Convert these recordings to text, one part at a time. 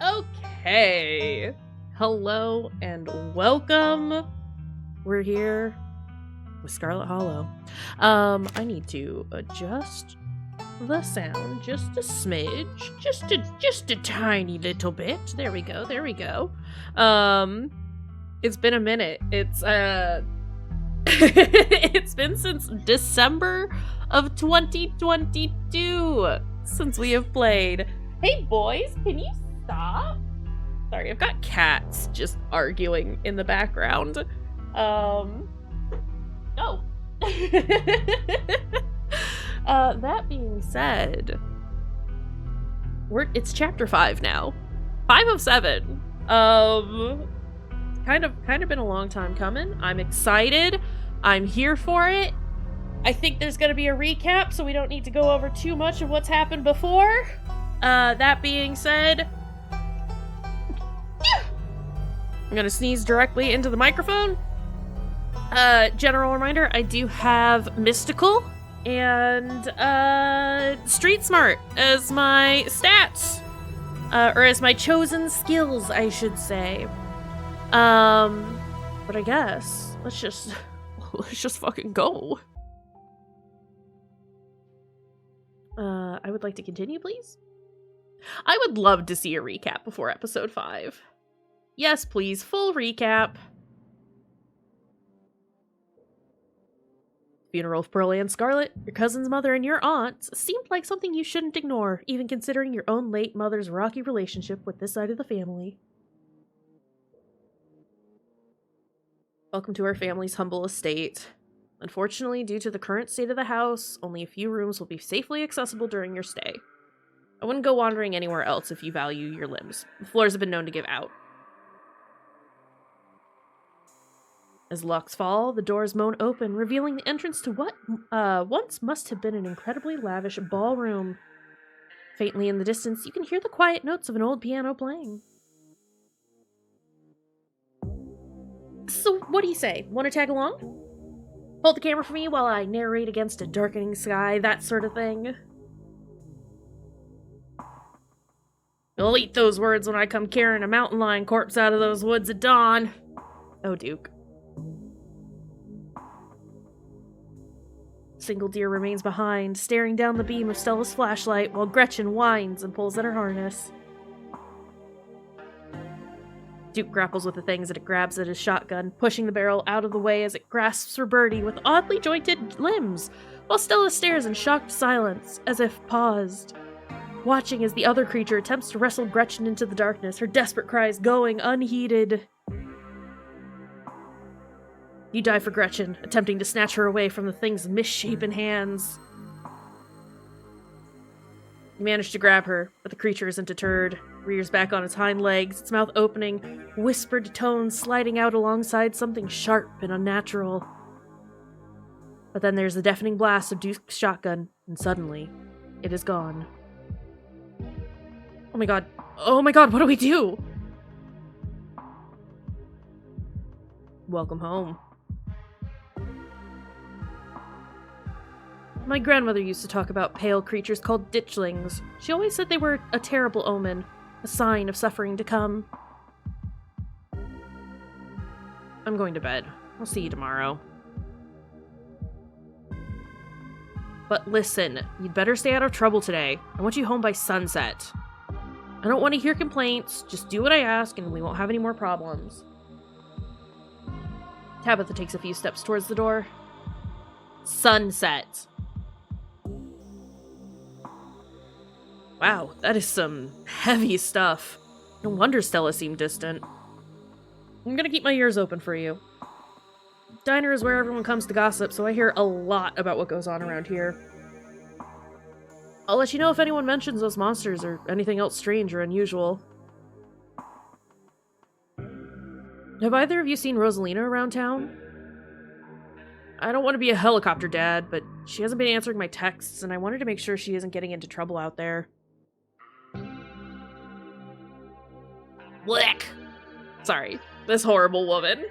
Okay. Hello and welcome. We're here with Scarlet Hollow. I need to adjust the sound just a smidge, just a tiny little bit. There we go. It's been a minute. It's it's been since December of 2022 since we have played. Hey boys, can you stop? Sorry, I've got cats just arguing in the background. No. That being said, it's chapter 5 now. 5 of 7. Kind of been a long time coming. I'm excited. I'm here for it. I think there's gonna be a recap, so we don't need to go over too much of what's happened before. That being said, I'm gonna sneeze directly into the microphone. General reminder, I do have Mystical and Street Smart as my stats. Or as my chosen skills, I should say. But I guess, let's just fucking go. I would like to continue, please. I would love to see a recap before episode 5. Yes, please, full recap. Funeral of Pearl and Scarlet, your cousin's mother and your aunt seemed like something you shouldn't ignore, even considering your own late mother's rocky relationship with this side of the family. Welcome to our family's humble estate. Unfortunately, due to the current state of the house, only a few rooms will be safely accessible during your stay. I wouldn't go wandering anywhere else if you value your limbs. The floors have been known to give out. As locks fall, the doors moan open, revealing the entrance to what once must have been an incredibly lavish ballroom. Faintly in the distance, you can hear the quiet notes of an old piano playing. So, what do you say? Want to tag along? Hold the camera for me while I narrate against a darkening sky, that sort of thing. You'll eat those words when I come carrying a mountain lion corpse out of those woods at dawn. Oh, Duke. Single deer remains behind, staring down the beam of Stella's flashlight while Gretchen whines and pulls at her harness. Duke grapples with the things that it grabs at his shotgun, pushing the barrel out of the way as it grasps for Birdie with oddly jointed limbs, while Stella stares in shocked silence, as if paused, watching as the other creature attempts to wrestle Gretchen into the darkness, her desperate cries going unheeded. You dive for Gretchen, attempting to snatch her away from the thing's misshapen hands. You manage to grab her, but the creature isn't deterred. Rears back on its hind legs, its mouth opening, whispered tones sliding out alongside something sharp and unnatural. But then there's the deafening blast of Duke's shotgun, and suddenly, it is gone. Oh my god, what do we do? Welcome home. My grandmother used to talk about pale creatures called ditchlings. She always said they were a terrible omen, a sign of suffering to come. I'm going to bed. I'll see you tomorrow. But listen, you'd better stay out of trouble today. I want you home by sunset. I don't want to hear complaints. Just do what I ask and we won't have any more problems. Tabitha takes a few steps towards the door. Sunset. Wow, that is some heavy stuff. No wonder Stella seemed distant. I'm gonna keep my ears open for you. Diner is where everyone comes to gossip, so I hear a lot about what goes on around here. I'll let you know if anyone mentions those monsters or anything else strange or unusual. Have either of you seen Rosalina around town? I don't want to be a helicopter dad, but she hasn't been answering my texts, and I wanted to make sure she isn't getting into trouble out there. Blech! Sorry, this horrible woman.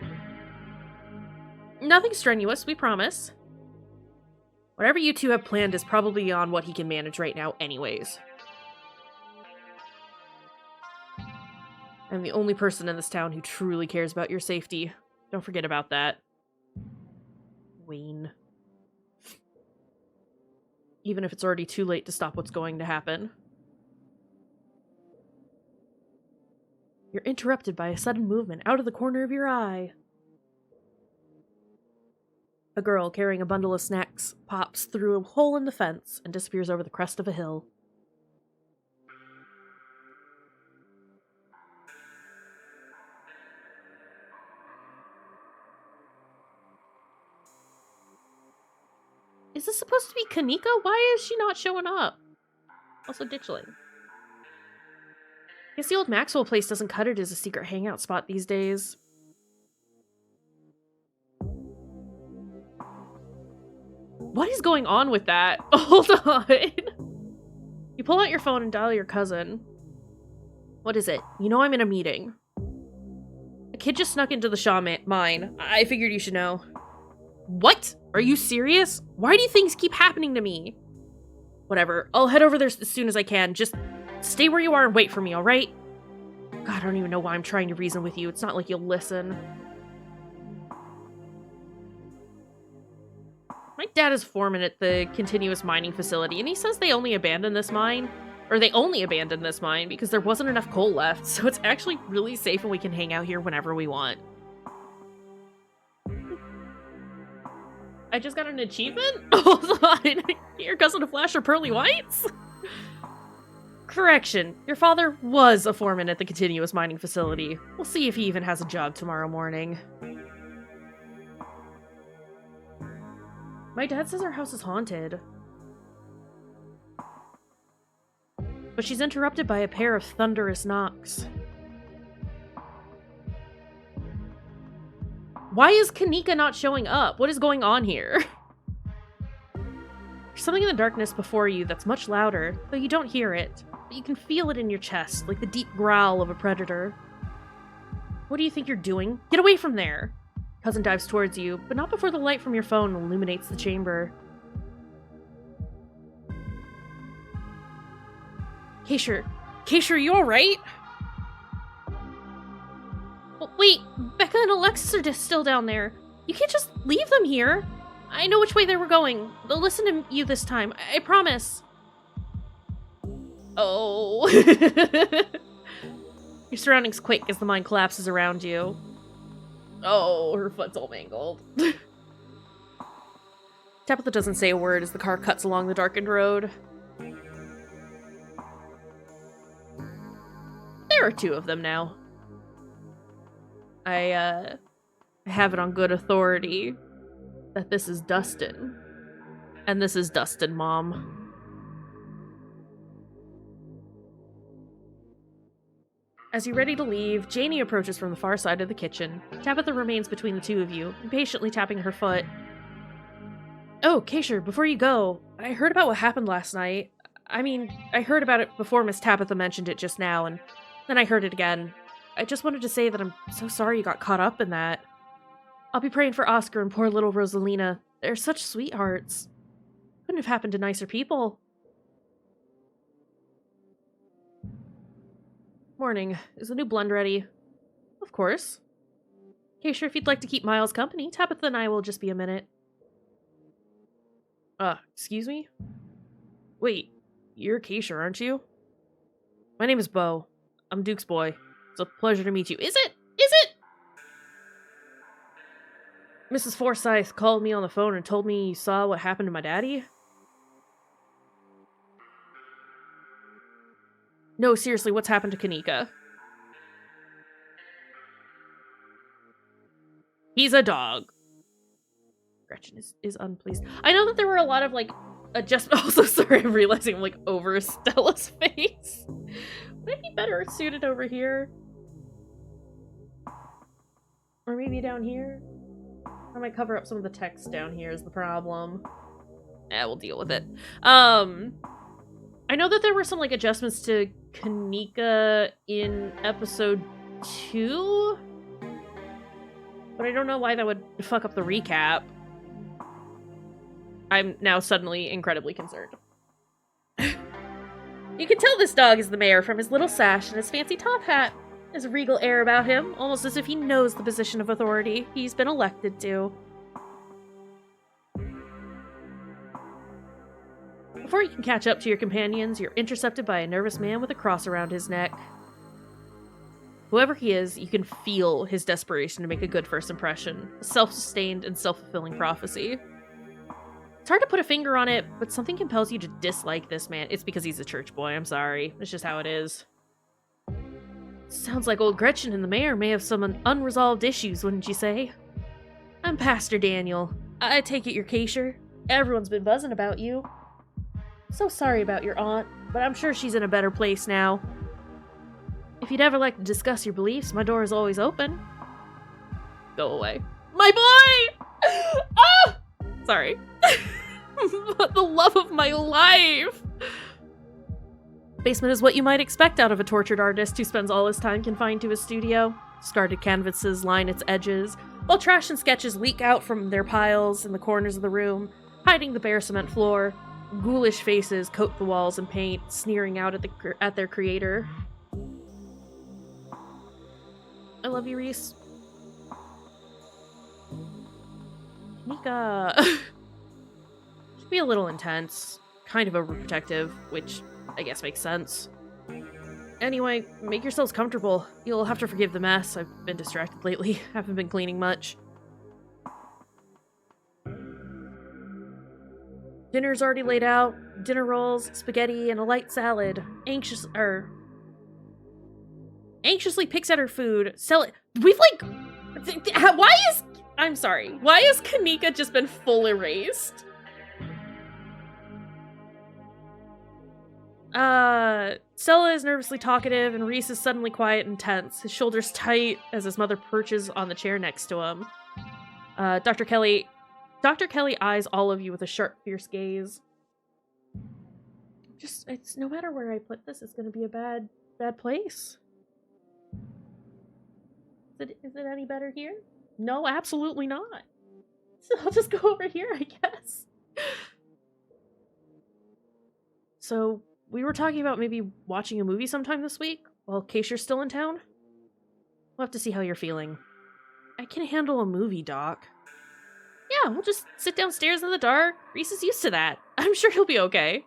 Nothing strenuous, we promise. Whatever you two have planned is probably beyond what he can manage right now anyways. I'm the only person in this town who truly cares about your safety. Don't forget about that. Wayne. Even if it's already too late to stop what's going to happen. You're interrupted by a sudden movement out of the corner of your eye. A girl carrying a bundle of snacks pops through a hole in the fence and disappears over the crest of a hill. Is this supposed to be Kanika? Why is she not showing up? Also ditchling. Guess the old Maxwell place doesn't cut it as a secret hangout spot these days. What is going on with that? Hold on. You pull out your phone and dial your cousin. What is it? You know I'm in a meeting. A kid just snuck into the Shaw mine. I figured you should know. What? Are you serious? Why do things keep happening to me? Whatever. I'll head over there as soon as I can. Just stay where you are and wait for me, alright? God, I don't even know why I'm trying to reason with you. It's not like you'll listen. My dad is foreman at the continuous mining facility, and he says they only abandoned this mine. Or they only abandoned this mine because there wasn't enough coal left, so it's actually really safe and we can hang out here whenever we want. I just got an achievement? Hold on. Get your cousin a flash of pearly whites? Correction. Your father was a foreman at the continuous mining facility. We'll see if he even has a job tomorrow morning. My dad says our house is haunted. But she's interrupted by a pair of thunderous knocks. Why is Kanika not showing up? What is going on here? There's something in the darkness before you that's much louder, though you don't hear it. But you can feel it in your chest, like the deep growl of a predator. What do you think you're doing? Get away from there! Cousin dives towards you, but not before the light from your phone illuminates the chamber. Kayshurrr. Kayshurrr, you alright? Wait, Becca and Alexis are just still down there. You can't just leave them here. I know which way they were going. They'll listen to you this time. I promise. Oh. Your surroundings quake as the mine collapses around you. Oh, her foot's all mangled. Tabitha doesn't say a word as the car cuts along the darkened road. There are two of them now. I have it on good authority that this is Dustin. And this is Dustin, Mom. As you're ready to leave, Janie approaches from the far side of the kitchen. Tabitha remains between the two of you, impatiently tapping her foot. Oh, Kayshurrr, before you go, I heard about what happened last night. I mean, I heard about it before Miss Tabitha mentioned it just now, and then I heard it again. I just wanted to say that I'm so sorry you got caught up in that. I'll be praying for Oscar and poor little Rosalina. They're such sweethearts. Couldn't have happened to nicer people. Morning. Is the new blend ready? Of course. Kayshurrr, if you'd like to keep Miles company, Tabitha and I will just be a minute. Excuse me? Wait, you're Kayshurrr, aren't you? My name is Beau. I'm Duke's boy. It's a pleasure to meet you. Is it? Is it? Mrs. Forsyth called me on the phone and told me you saw what happened to my daddy? No, seriously, what's happened to Kanika? He's a dog. Gretchen is unpleased. I know that there were a lot of, like, adjustments. Also, sorry, I'm realizing I'm, like, over Stella's face. Would I be better suited over here? Or maybe down here? I might cover up some of the text down here is the problem. We'll deal with it. I know that there were some, like, adjustments to Kanika in episode 2? But I don't know why that would fuck up the recap. I'm now suddenly incredibly concerned. You can tell this dog is the mayor from his little sash and his fancy top hat. There's a regal air about him, almost as if he knows the position of authority he's been elected to. Before you can catch up to your companions, you're intercepted by a nervous man with a cross around his neck. Whoever he is, you can feel his desperation to make a good first impression. A self-sustained and self-fulfilling prophecy. It's hard to put a finger on it, but something compels you to dislike this man. It's because he's a church boy, I'm sorry. It's just how it is. Sounds like old Gretchen and the mayor may have some unresolved issues, wouldn't you say? I'm Pastor Daniel. I take it you're Kayshurrr. Everyone's been buzzing about you. So sorry about your aunt, but I'm sure she's in a better place now. If you'd ever like to discuss your beliefs, my door is always open. Go away. My boy! Ah! Sorry. But the love of my life! Basement is what you might expect out of a tortured artist who spends all his time confined to his studio. Discarded canvases line its edges, while trash and sketches leak out from their piles in the corners of the room, hiding the bare cement floor. Ghoulish faces coat the walls in paint, sneering out at their creator. I love you, Reese. Mika. Should be a little intense. Kind of overprotective, which I guess makes sense. Anyway, make yourselves comfortable. You'll have to forgive the mess. I've been distracted lately. Haven't been cleaning much. Dinner's already laid out. Dinner rolls, spaghetti, and a light salad. Anxiously picks at her food. I'm sorry. Why has Kanika just been full erased? Stella is nervously talkative, and Reese is suddenly quiet and tense, his shoulders tight as his mother perches on the chair next to him. Dr. Kelly eyes all of you with a sharp, fierce gaze. It's no matter where I put this, it's gonna be a bad place. Is it any better here? No, absolutely not. So I'll just go over here, I guess. So, we were talking about maybe watching a movie sometime this week, while Kayshurr's still in town? We'll have to see how you're feeling. I can handle a movie, Doc. Yeah, we'll just sit downstairs in the dark. Reese is used to that. I'm sure he'll be okay.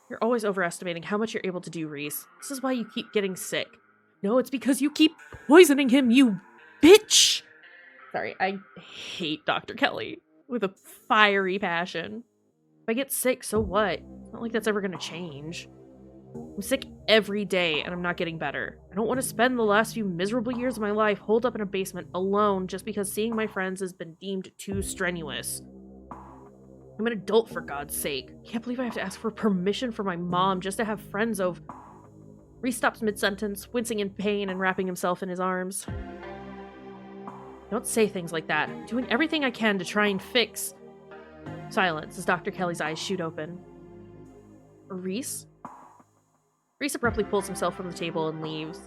You're always overestimating how much you're able to do, Reese. This is why you keep getting sick. No, it's because you keep poisoning him, you bitch! Sorry, I hate Dr. Kelly with a fiery passion. If I get sick, so what? It's not like that's ever gonna change. I'm sick every day, and I'm not getting better. I don't want to spend the last few miserable years of my life holed up in a basement alone just because seeing my friends has been deemed too strenuous. I'm an adult, for God's sake. Can't believe I have to ask for permission from my mom just to have friends over. Reese stops mid-sentence, wincing in pain and wrapping himself in his arms. Don't say things like that. I'm doing everything I can to try and fix... Silence as Dr. Kelly's eyes shoot open. Reese? Reese abruptly pulls himself from the table and leaves.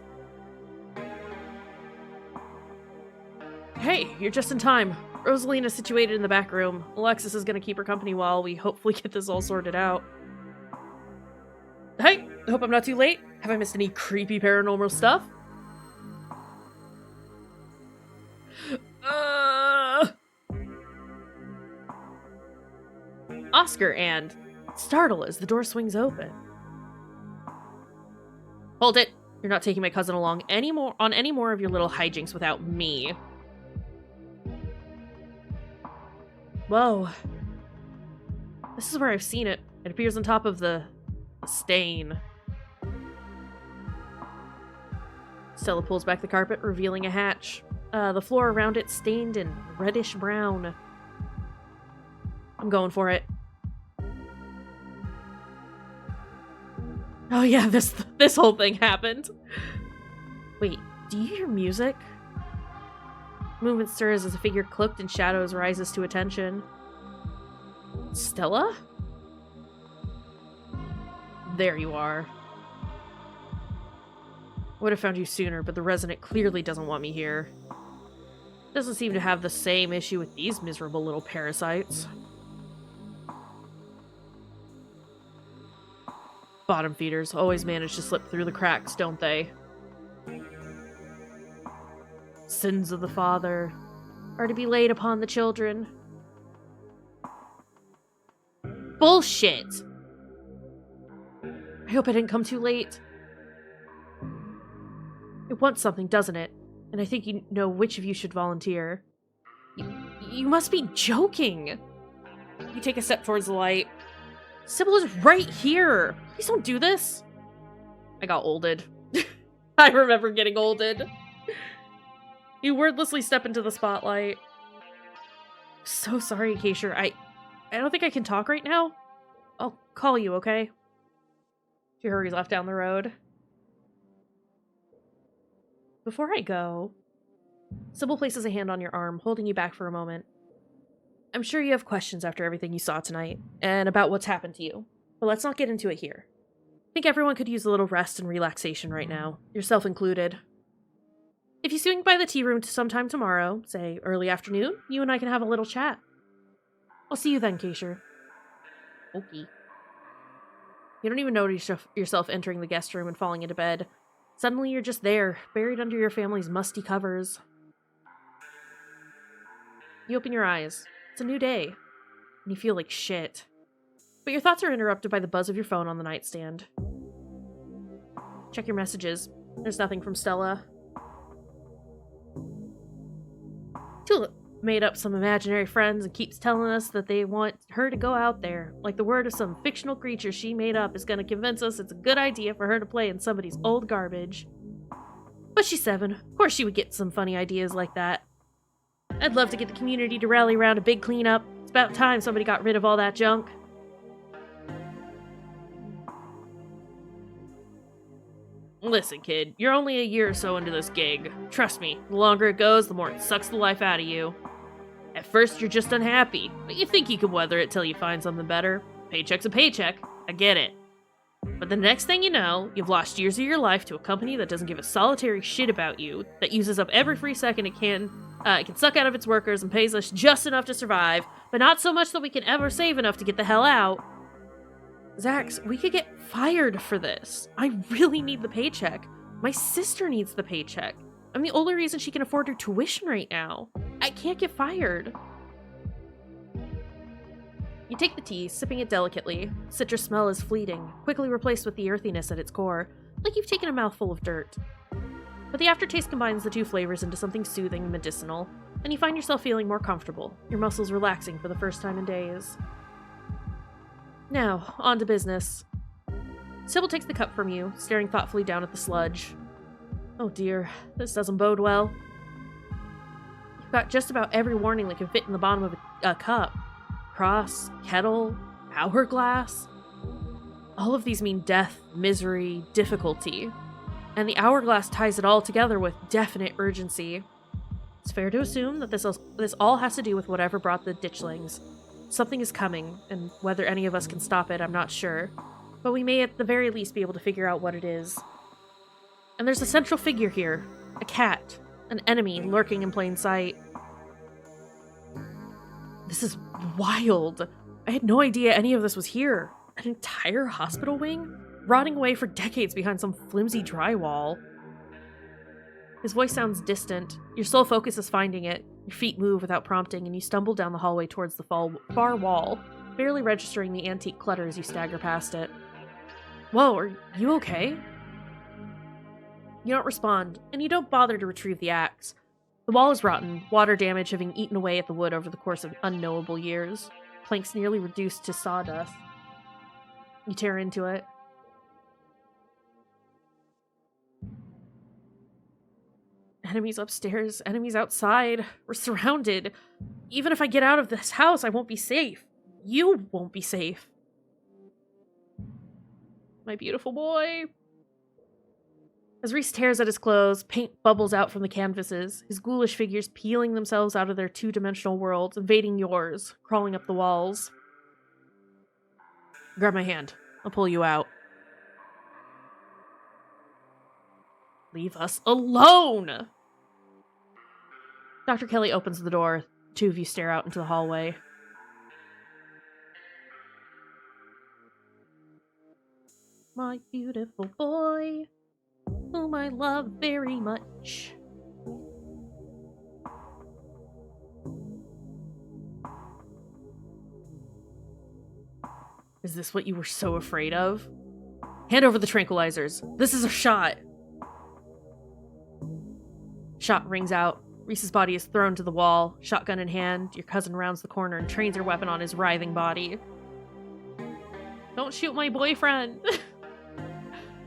Hey, you're just in time. Rosalina's situated in the back room. Alexis is gonna keep her company while we hopefully get this all sorted out. Hey, I hope I'm not too late. Have I missed any creepy paranormal stuff? Oscar and startle as the door swings open. Hold it! You're not taking my cousin along on any more of your little hijinks without me. Whoa. This is where I've seen it. It appears on top of the stain. Stella pulls back the carpet, revealing a hatch. The floor around it stained in reddish brown. I'm going for it. Oh yeah, this whole thing happened. Wait, do you hear music? Movement stirs as a figure cloaked in shadows rises to attention. Stella? There you are. Would have found you sooner, but the resident clearly doesn't want me here. Doesn't seem to have the same issue with these miserable little parasites. Bottom feeders always manage to slip through the cracks, don't they? sins of the father are to be laid upon the children. Bullshit! I hope I didn't come too late. It wants something, doesn't it? And I think you know which of you should volunteer. You must be joking! You take a step towards the light. Sybil is right here! Please don't do this! I got olded. I remember getting olded. You wordlessly step into the spotlight. So sorry, Kayshurrr. I don't think I can talk right now. I'll call you, okay? She hurries off down the road. Before I go, Sybil places a hand on your arm, holding you back for a moment. I'm sure you have questions after everything you saw tonight, and about what's happened to you, but let's not get into it here. I think everyone could use a little rest and relaxation right now, yourself included. If you swing by the tea room sometime tomorrow, say early afternoon, you and I can have a little chat. I'll see you then, Kayshurrr. Okay. You don't even notice yourself entering the guest room and falling into bed. Suddenly you're just there, buried under your family's musty covers. You open your eyes. It's a new day, and you feel like shit. But your thoughts are interrupted by the buzz of your phone on the nightstand. Check your messages. There's nothing from Stella. Tulip made up some imaginary friends and keeps telling us that they want her to go out there, like the word of some fictional creature she made up is going to convince us it's a good idea for her to play in somebody's old garbage. But she's 7. Of course she would get some funny ideas like that. I'd love to get the community to rally around a big cleanup. It's about time somebody got rid of all that junk. Listen, kid, you're only a year or so into this gig. Trust me, the longer it goes, the more it sucks the life out of you. At first, you're just unhappy, but you think you can weather it till you find something better. Paycheck's a paycheck, I get it. But the next thing you know, you've lost years of your life to a company that doesn't give a solitary shit about you, that uses up every free second it can suck out of its workers and pays us just enough to survive, but not so much that we can ever save enough to get the hell out. Zax, we could get fired for this. I really need the paycheck. My sister needs the paycheck. I'm the only reason she can afford her tuition right now. I can't get fired. You take the tea, sipping it delicately. Citrus smell is fleeting, quickly replaced with the earthiness at its core, like you've taken a mouthful of dirt. But the aftertaste combines the two flavors into something soothing and medicinal, and you find yourself feeling more comfortable, your muscles relaxing for the first time in days. Now, on to business. Sybil takes the cup from you, staring thoughtfully down at the sludge. Oh dear, this doesn't bode well. You've got just about every warning that can fit in the bottom of a cup. Cross, kettle, hourglass. All of these mean death, misery, difficulty. And the hourglass ties it all together with definite urgency. It's fair to assume that this all has to do with whatever brought the ditchlings. Something is coming, and whether any of us can stop it, I'm not sure. But we may at the very least be able to figure out what it is. And there's a central figure here. A cat. An enemy lurking in plain sight. This is wild. I had no idea any of this was here. An entire hospital wing? Rotting away for decades behind some flimsy drywall. His voice sounds distant. Your sole focus is finding it. Your feet move without prompting, and you stumble down the hallway towards the far wall, barely registering the antique clutter as you stagger past it. Whoa, are you okay? You don't respond, and you don't bother to retrieve the axe. The wall is rotten, water damage having eaten away at the wood over the course of unknowable years. Planks nearly reduced to sawdust. You tear into it. Enemies upstairs, enemies outside. We're surrounded. Even if I get out of this house, I won't be safe. You won't be safe. My beautiful boy. As Reese tears at his clothes, paint bubbles out from the canvases, his ghoulish figures peeling themselves out of their two-dimensional worlds, invading yours, crawling up the walls. Grab my hand. I'll pull you out. Leave us alone! Dr. Kelly opens the door. The two of you stare out into the hallway. My beautiful boy, whom I love very much. Is this what you were so afraid of? Hand over the tranquilizers. This is a shot. Shot rings out. Reese's body is thrown to the wall. Shotgun in hand, your cousin rounds the corner and trains her weapon on his writhing body. Don't shoot my boyfriend!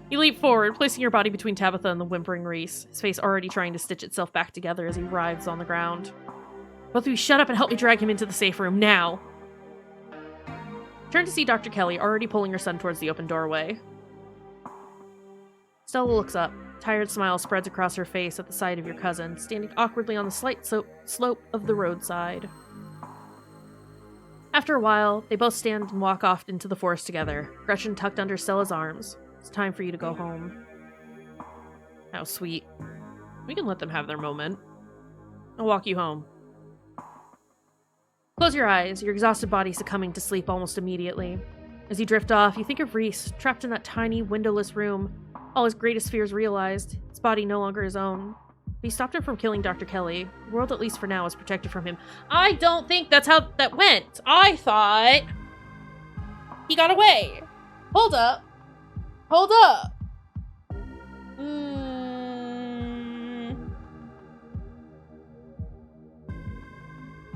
You leap forward, placing your body between Tabitha and the whimpering Reese, his face already trying to stitch itself back together as he writhes on the ground. Both of you shut up and help me drag him into the safe room, now! Turn to see Dr. Kelly already pulling her son towards the open doorway. Stella looks up. Tired smile spreads across her face at the sight of your cousin, standing awkwardly on the slight slope of the roadside. After a while, they both stand and walk off into the forest together, Gretchen tucked under Stella's arms. It's time for you to go home. How sweet. We can let them have their moment. I'll walk you home. Close your eyes, your exhausted body succumbing to sleep almost immediately. As you drift off, you think of Reese, trapped in that tiny, windowless room, all his greatest fears realized, his body no longer his own. He stopped him from killing Dr. Kelly. The world, at least for now, is protected from him. I don't think that's how that went. I thought he got away. Hold up. Hold up.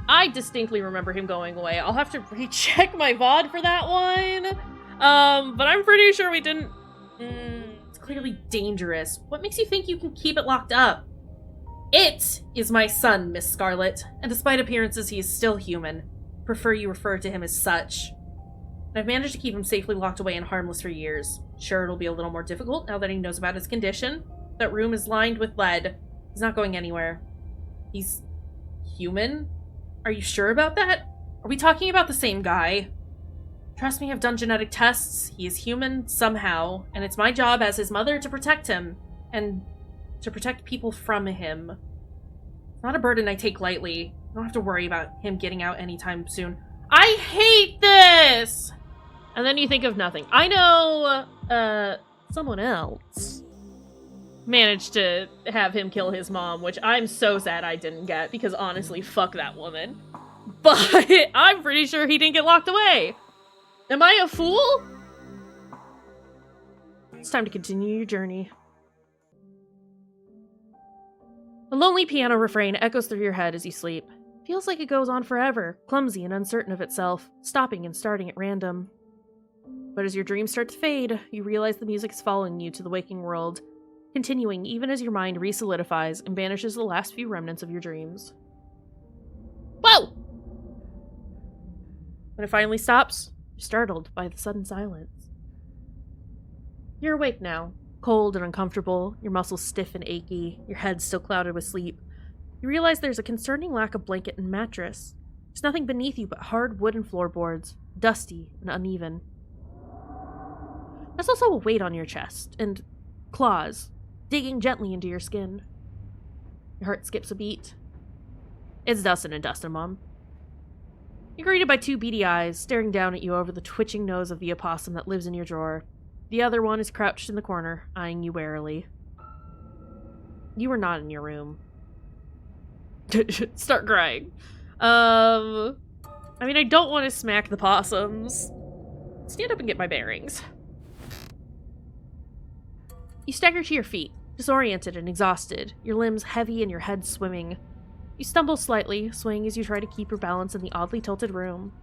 I distinctly remember him going away. I'll have to recheck my VOD for that one. But I'm pretty sure we didn't. It's clearly dangerous. What makes you think you can keep it locked up? It is my son, Miss Scarlet, and despite appearances, he is still human. Prefer you refer to him as such. And I've managed to keep him safely locked away and harmless for years. Sure, it'll be a little more difficult now that he knows about his condition. That room is lined with lead. He's not going anywhere. He's human? Are you sure about that? Are we talking about the same guy? Trust me, I've done genetic tests. He is human somehow, and it's my job as his mother to protect him, and to protect people from him. It's not a burden I take lightly. I don't have to worry about him getting out anytime soon. I hate this! And then you think of nothing. I know, someone else managed to have him kill his mom, which I'm so sad I didn't get, because honestly, fuck that woman. But I'm pretty sure he didn't get locked away. Am I a fool? It's time to continue your journey. A lonely piano refrain echoes through your head as you sleep. Feels like it goes on forever, clumsy and uncertain of itself, stopping and starting at random. But as your dreams start to fade, you realize the music is following you to the waking world, continuing even as your mind re-solidifies and banishes the last few remnants of your dreams. Whoa! When it finally stops, you're startled by the sudden silence. You're awake now, cold and uncomfortable, your muscles stiff and achy, your head still clouded with sleep. You realize there's a concerning lack of blanket and mattress. There's nothing beneath you but hard wooden floorboards, dusty and uneven. There's also a weight on your chest, and claws, digging gently into your skin. Your heart skips a beat. It's Dustin and Dustin, Mom. You're greeted by two beady eyes, staring down at you over the twitching nose of the opossum that lives in your drawer. The other one is crouched in the corner, eyeing you warily. You were not in your room. Start crying. I mean, I don't want to smack the possums. Stand up and get my bearings. You stagger to your feet, disoriented and exhausted, your limbs heavy and your head swimming. You stumble slightly, swaying as you try to keep your balance in the oddly tilted room.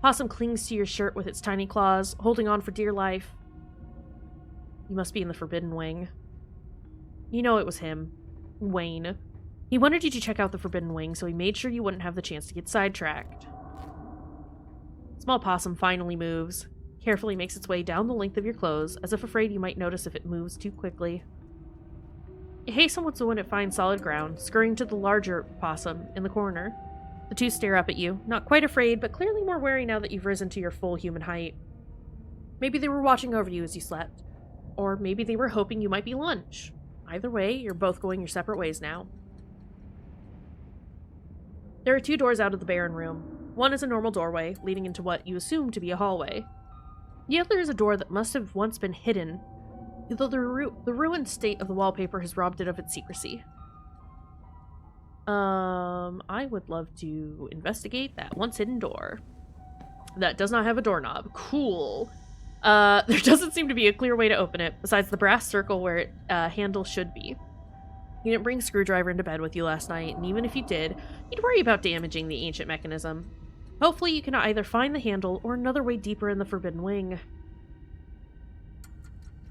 Possum clings to your shirt with its tiny claws, holding on for dear life. You must be in the Forbidden Wing. You know it was him. Wayne. He wanted you to check out the Forbidden Wing, so he made sure you wouldn't have the chance to get sidetracked. Small Possum finally moves, carefully makes its way down the length of your clothes, as if afraid you might notice if it moves too quickly. It hastens when it finds solid ground, scurrying to the larger possum in the corner. The two stare up at you, not quite afraid, but clearly more wary now that you've risen to your full human height. Maybe they were watching over you as you slept. Or maybe they were hoping you might be lunch. Either way, you're both going your separate ways now. There are two doors out of the barren room. One is a normal doorway, leading into what you assume to be a hallway. The other is a door that must have once been hidden, though the ruined state of the wallpaper has robbed it of its secrecy. I would love to investigate that once hidden door. that does not have a doorknob. Cool. There doesn't seem to be a clear way to open it, besides the brass circle where it handle should be. You didn't bring a screwdriver into bed with you last night, and even if you did, you'd worry about damaging the ancient mechanism. Hopefully you can either find the handle or another way deeper in the Forbidden Wing.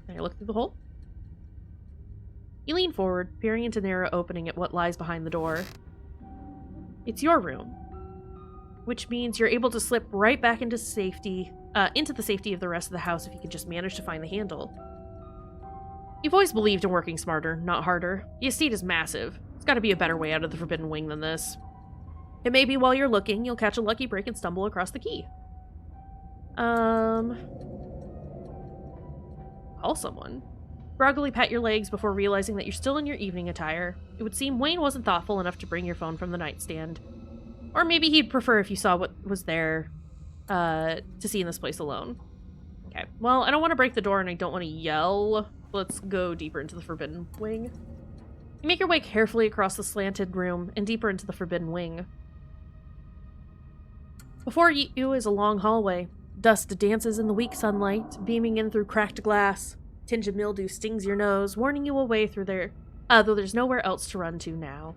Can I look through the hole? You lean forward, peering into the narrow opening at what lies behind the door. It's your room, which means you're able to slip right back into safety, into the safety of the rest of the house if you can just manage to find the handle. You've always believed in working smarter, not harder. The estate is massive. There's got to be a better way out of the Forbidden Wing than this. And maybe while you're looking, you'll catch a lucky break and stumble across the key. Call someone. Groggily pat your legs before realizing that you're still in your evening attire. It would seem Wayne wasn't thoughtful enough to bring your phone from the nightstand. Or maybe he'd prefer if you saw what was there to see in this place alone. Okay, well, I don't want to break the door and I don't want to yell. Let's go deeper into the Forbidden Wing. You make your way carefully across the slanted room and deeper into the Forbidden Wing. Before you is a long hallway. Dust dances in the weak sunlight, beaming in through cracked glass. A tinge of mildew stings your nose, warning you away through there, though there's nowhere else to run to now.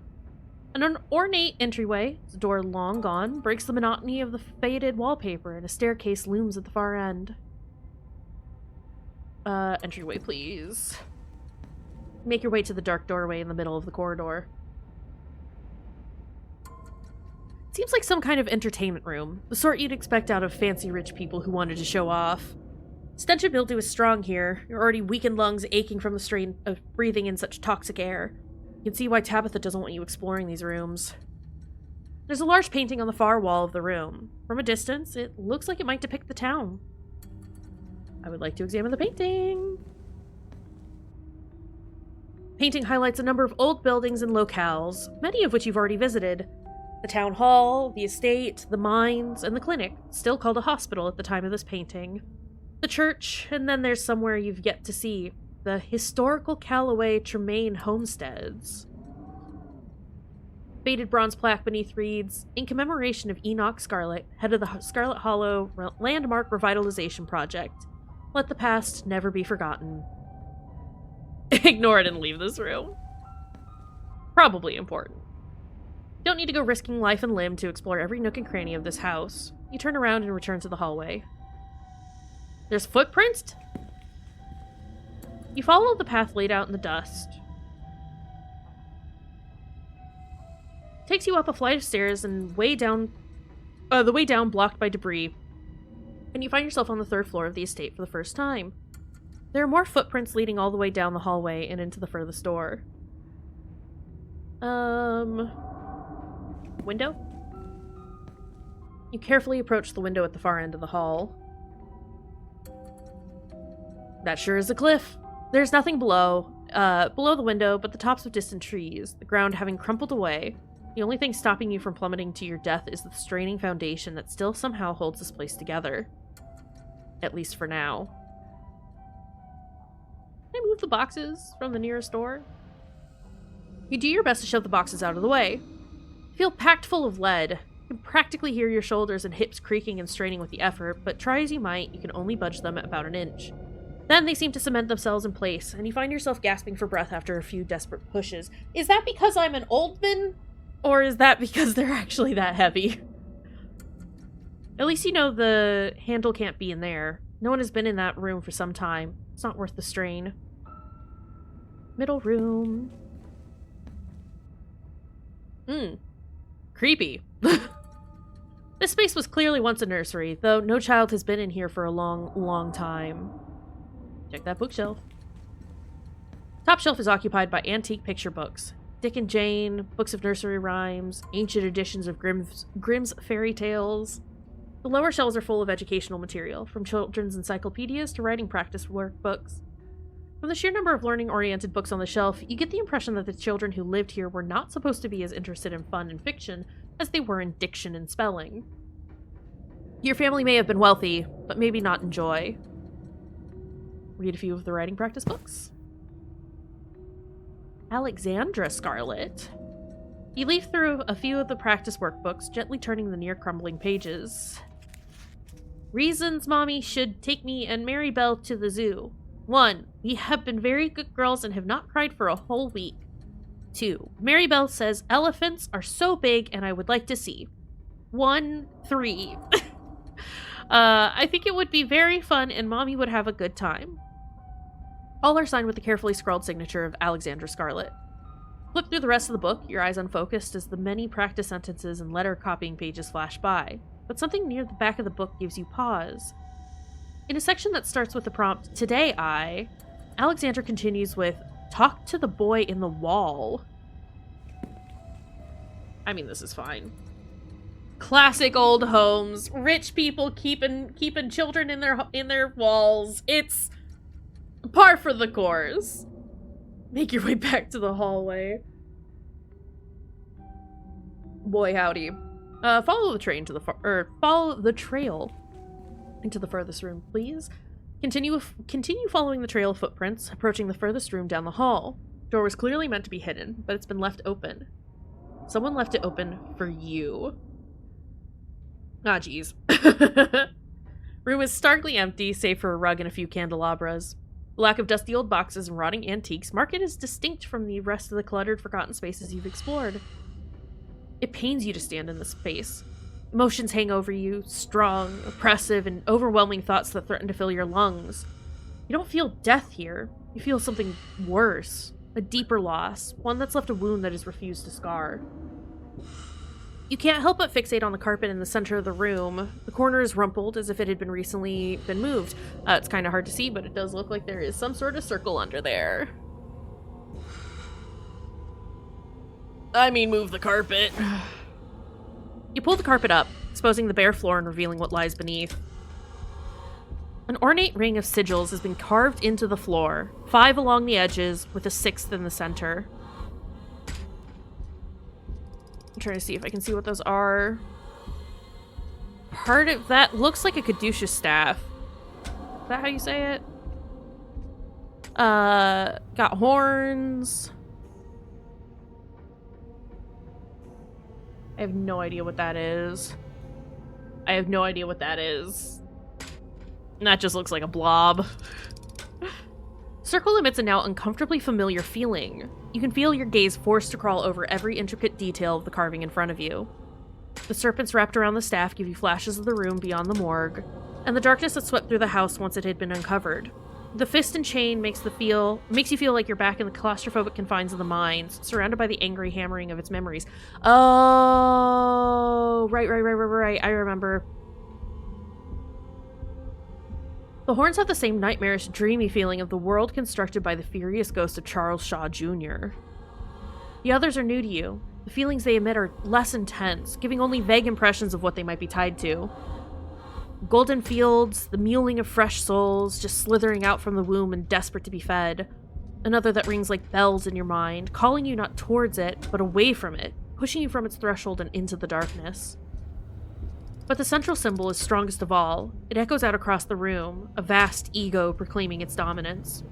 An ornate entryway, its door long gone, breaks the monotony of the faded wallpaper, and a staircase looms at the far end. Entryway, please. Make your way to the dark doorway in the middle of the corridor. It seems like some kind of entertainment room, the sort you'd expect out of fancy rich people who wanted to show off. Stench of mildew is strong here, your already weakened lungs aching from the strain of breathing in such toxic air. You can see why Tabitha doesn't want you exploring these rooms. There's a large painting on the far wall of the room. From a distance, it looks like it might depict the town. I would like to examine the painting. Painting highlights a number of old buildings and locales, many of which you've already visited. The town hall, the estate, the mines, and the clinic, still called a hospital at the time of this painting. The church, and then there's somewhere you've yet to see, the historical Callaway Tremaine homesteads. Faded bronze plaque beneath reads, in commemoration of Enoch Scarlet, head of the Scarlet Hollow Landmark Revitalization Project. Let the past never be forgotten. Ignore it and leave this room. Probably important. Don't need to go risking life and limb to explore every nook and cranny of this house. You turn around and return to the hallway. There's footprints? You follow the path laid out in the dust. Takes you up a flight of stairs and the way down blocked by debris. And you find yourself on the third floor of the estate for the first time. There are more footprints leading all the way down the hallway and into the furthest door. Window? You carefully approach the window at the far end of the hall. That sure is a cliff. There's nothing below the window but the tops of distant trees, the ground having crumpled away. The only thing stopping you from plummeting to your death is the straining foundation that still somehow holds this place together. At least for now. Can I move the boxes from the nearest door? You do your best to shove the boxes out of the way. You feel packed full of lead. You can practically hear your shoulders and hips creaking and straining with the effort, but try as you might, you can only budge them about an inch. Then they seem to cement themselves in place, and you find yourself gasping for breath after a few desperate pushes. Is that because I'm an oldman? Or is that because they're actually that heavy? At least you know the handle can't be in there. No one has been in that room for some time. It's not worth the strain. Middle room. Creepy. This space was clearly once a nursery, though no child has been in here for a long, long time. Check that bookshelf. Top shelf is occupied by antique picture books. Dick and Jane, books of nursery rhymes, ancient editions of Grimm's fairy tales. The lower shelves are full of educational material, from children's encyclopedias to writing practice workbooks. From the sheer number of learning-oriented books on the shelf, you get the impression that the children who lived here were not supposed to be as interested in fun and fiction as they were in diction and spelling. Your family may have been wealthy, but maybe not in joy. Read a few of the writing practice books. Alexandra Scarlet. You leaf through a few of the practice workbooks, gently turning the near-crumbling pages. Reasons Mommy should take me and Mary Belle to the zoo. 1. We have been very good girls and have not cried for a whole week. 2. Mary Belle says elephants are so big and I would like to see. 1, 3. I think it would be very fun and Mommy would have a good time. All are signed with the carefully scrawled signature of Alexandra Scarlet. Flip through the rest of the book, your eyes unfocused as the many practice sentences and letter copying pages flash by. But something near the back of the book gives you pause. In a section that starts with the prompt, "Today Alexandra continues with, "Talk to the boy in the wall." I mean, this is fine. Classic old homes, rich people keeping children in their walls. It's par for the course. Make your way back to the hallway. Boy, howdy. Follow the trail into the furthest room, please. Continue following the trail of footprints, approaching the furthest room down the hall. Door was clearly meant to be hidden, but it's been left open. Someone left it open for you. Ah, jeez. Room is starkly empty, save for a rug and a few candelabras. The lack of dusty old boxes and rotting antiques mark it as distinct from the rest of the cluttered, forgotten spaces you've explored. It pains you to stand in this space. Emotions hang over you, strong, oppressive, and overwhelming thoughts that threaten to fill your lungs. You don't feel death here. You feel something worse. A deeper loss. One that's left a wound that is refused to scar. You can't help but fixate on the carpet in the center of the room. The corner is rumpled as if it had recently been moved. It's kind of hard to see, but it does look like there is some sort of circle under there. I mean, move the carpet. You pull the carpet up, exposing the bare floor and revealing what lies beneath. An ornate ring of sigils has been carved into the floor, 5 along the edges, with a 6th in the center. I'm trying to see if I can see what those are. Part of that looks like a caduceus staff. Is that how you say it? Got horns. I have no idea what that is. And that just looks like a blob. Circle emits a now uncomfortably familiar feeling. You can feel your gaze forced to crawl over every intricate detail of the carving in front of you. The serpents wrapped around the staff give you flashes of the room beyond the morgue, and the darkness that swept through the house once it had been uncovered. The fist and chain makes you feel like you're back in the claustrophobic confines of the mind, surrounded by the angry hammering of its memories. Oh, right. I remember. The horns have the same nightmarish, dreamy feeling of the world constructed by the furious ghost of Charles Shaw Jr. The others are new to you. The feelings they emit are less intense, giving only vague impressions of what they might be tied to. Golden fields, the mewling of fresh souls, just slithering out from the womb and desperate to be fed. Another that rings like bells in your mind, calling you not towards it, but away from it, pushing you from its threshold and into the darkness. But the central symbol is strongest of all. It echoes out across the room, a vast ego proclaiming its dominance.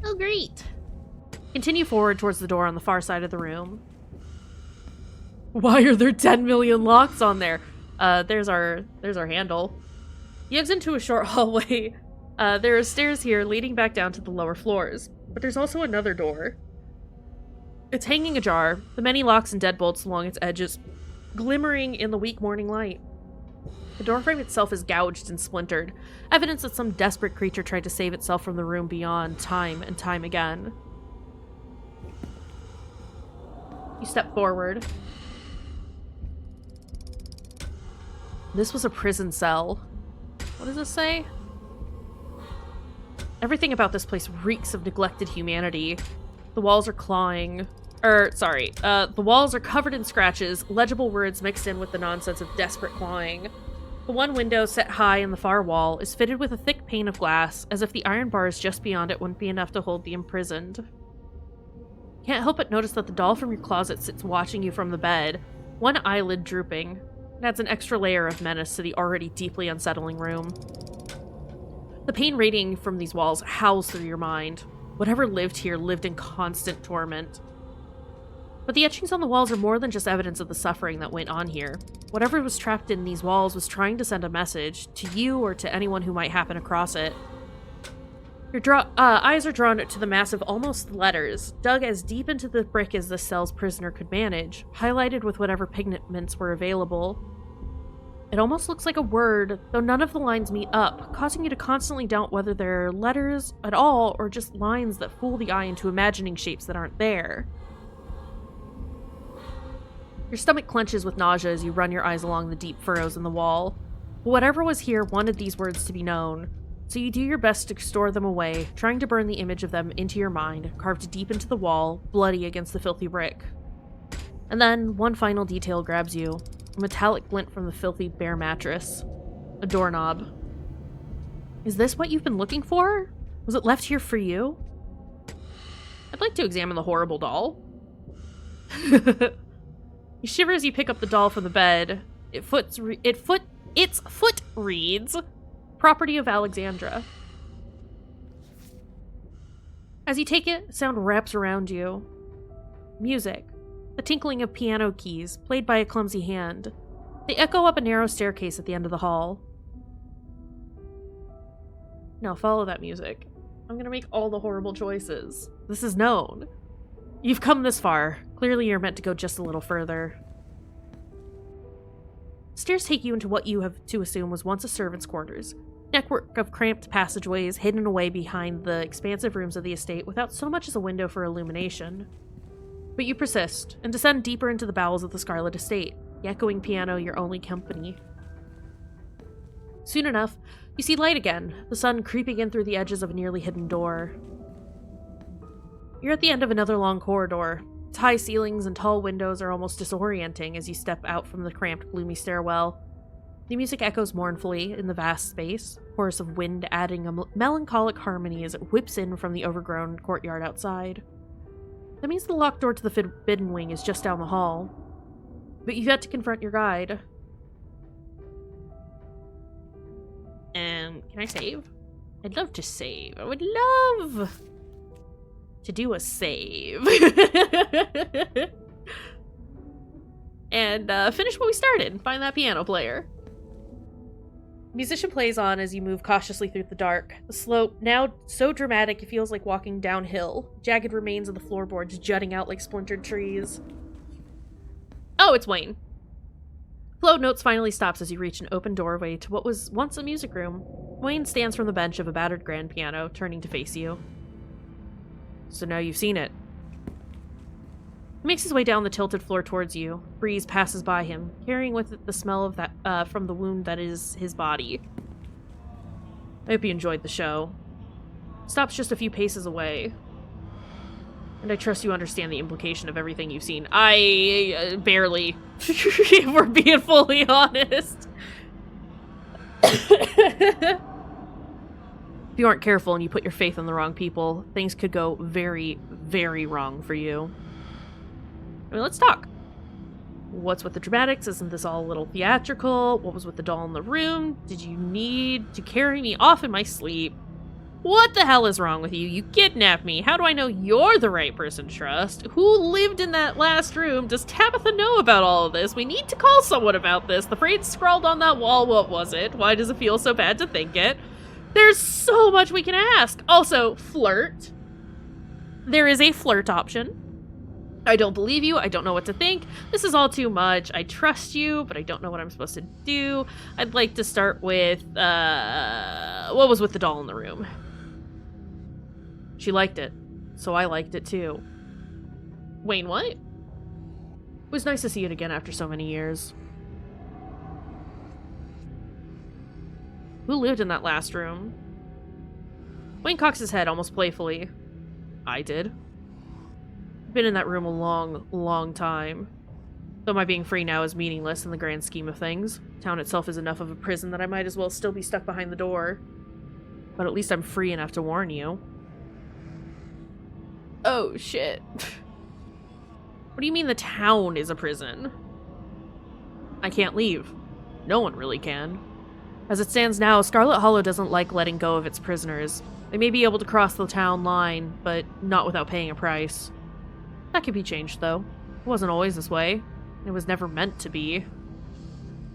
Oh, great. Continue forward towards the door on the far side of the room. Why are there 10 million locks on there? There's our handle. You exit into a short hallway. There are stairs here leading back down to the lower floors, but there's also another door. It's hanging ajar, the many locks and deadbolts along its edges glimmering in the weak morning light. The doorframe itself is gouged and splintered, evidence that some desperate creature tried to save itself from the room beyond time and time again. You step forward. This was a prison cell. What does this say? Everything about this place reeks of neglected humanity. The walls are the walls are covered in scratches, legible words mixed in with the nonsense of desperate clawing. The one window set high in the far wall is fitted with a thick pane of glass, as if the iron bars just beyond it wouldn't be enough to hold the imprisoned. Can't help but notice that the doll from your closet sits watching you from the bed, one eyelid drooping. It adds an extra layer of menace to the already deeply unsettling room. The pain radiating from these walls howls through your mind. Whatever lived here lived in constant torment. But the etchings on the walls are more than just evidence of the suffering that went on here. Whatever was trapped in these walls was trying to send a message, to you or to anyone who might happen across it. Your eyes are drawn to the massive almost letters, dug as deep into the brick as the cell's prisoner could manage, highlighted with whatever pigments were available. It almost looks like a word, though none of the lines meet up, causing you to constantly doubt whether they're letters at all or just lines that fool the eye into imagining shapes that aren't there. Your stomach clenches with nausea as you run your eyes along the deep furrows in the wall. But whatever was here wanted these words to be known, so you do your best to store them away, trying to burn the image of them into your mind, carved deep into the wall, bloody against the filthy brick. And then, one final detail grabs you. A metallic glint from the filthy bare mattress. A doorknob. Is this what you've been looking for? Was it left here for you? I'd like to examine the horrible doll. You shiver as you pick up the doll from the bed. Its foot reads, "Property of Alexandra." As you take it, sound wraps around you. Music. The tinkling of piano keys, played by a clumsy hand. They echo up a narrow staircase at the end of the hall. Now follow that music. I'm gonna make all the horrible choices. This is known. You've come this far. Clearly you're meant to go just a little further. Stairs take you into what you have to assume was once a servant's quarters. Network of cramped passageways hidden away behind the expansive rooms of the estate without so much as a window for illumination. But you persist, and descend deeper into the bowels of the Scarlet estate, the echoing piano your only company. Soon enough, you see light again, the sun creeping in through the edges of a nearly hidden door. You're at the end of another long corridor. Its high ceilings and tall windows are almost disorienting as you step out from the cramped, gloomy stairwell. The music echoes mournfully in the vast space, chorus of wind adding a melancholic harmony as it whips in from the overgrown courtyard outside. That means the locked door to the forbidden wing is just down the hall. But you've yet to confront your guide. And can I save? I'd love to save. I would love to do a save. And finish what we started. Find that piano player. Musician plays on as you move cautiously through the dark. The slope, now so dramatic it feels like walking downhill. Jagged remains of the floorboards jutting out like splintered trees. Oh, it's Wayne. Flow Notes finally stops as you reach an open doorway to what was once a music room. Wayne stands from the bench of a battered grand piano, turning to face you. So now you've seen it. He makes his way down the tilted floor towards you. Breeze passes by him, carrying with it the smell of that from the wound that is his body. I hope you enjoyed the show. Stops just a few paces away. And I trust you understand the implication of everything you've seen. I barely, if we're being fully honest. If you aren't careful and you put your faith in the wrong people, things could go very, very wrong for you. I mean, let's talk. What's with the dramatics? Isn't this all a little theatrical? What was with the doll in the room? Did you need to carry me off in my sleep? What the hell is wrong with you? You kidnapped me. How do I know you're the right person to trust? Who lived in that last room? Does Tabitha know about all of this? We need to call someone about this. The phrase scrawled on that wall, what was it? Why does it feel so bad to think it? There's so much we can ask. Also, flirt. There is a flirt option. I don't believe you. I don't know what to think. This is all too much. I trust you, but I don't know what I'm supposed to do. I'd like to start with, what was with the doll in the room? She liked it, so I liked it too. Wayne, what? It was nice to see it again after so many years. Who lived in that last room? Wayne cocks his head almost playfully. I did. I've been in that room a long, long time. Though my being free now is meaningless in the grand scheme of things. Town itself is enough of a prison that I might as well still be stuck behind the door. But at least I'm free enough to warn you. Oh, shit. What do you mean the town is a prison? I can't leave. No one really can. As it stands now, Scarlet Hollow doesn't like letting go of its prisoners. They may be able to cross the town line, but not without paying a price. That could be changed, though. It wasn't always this way. It was never meant to be.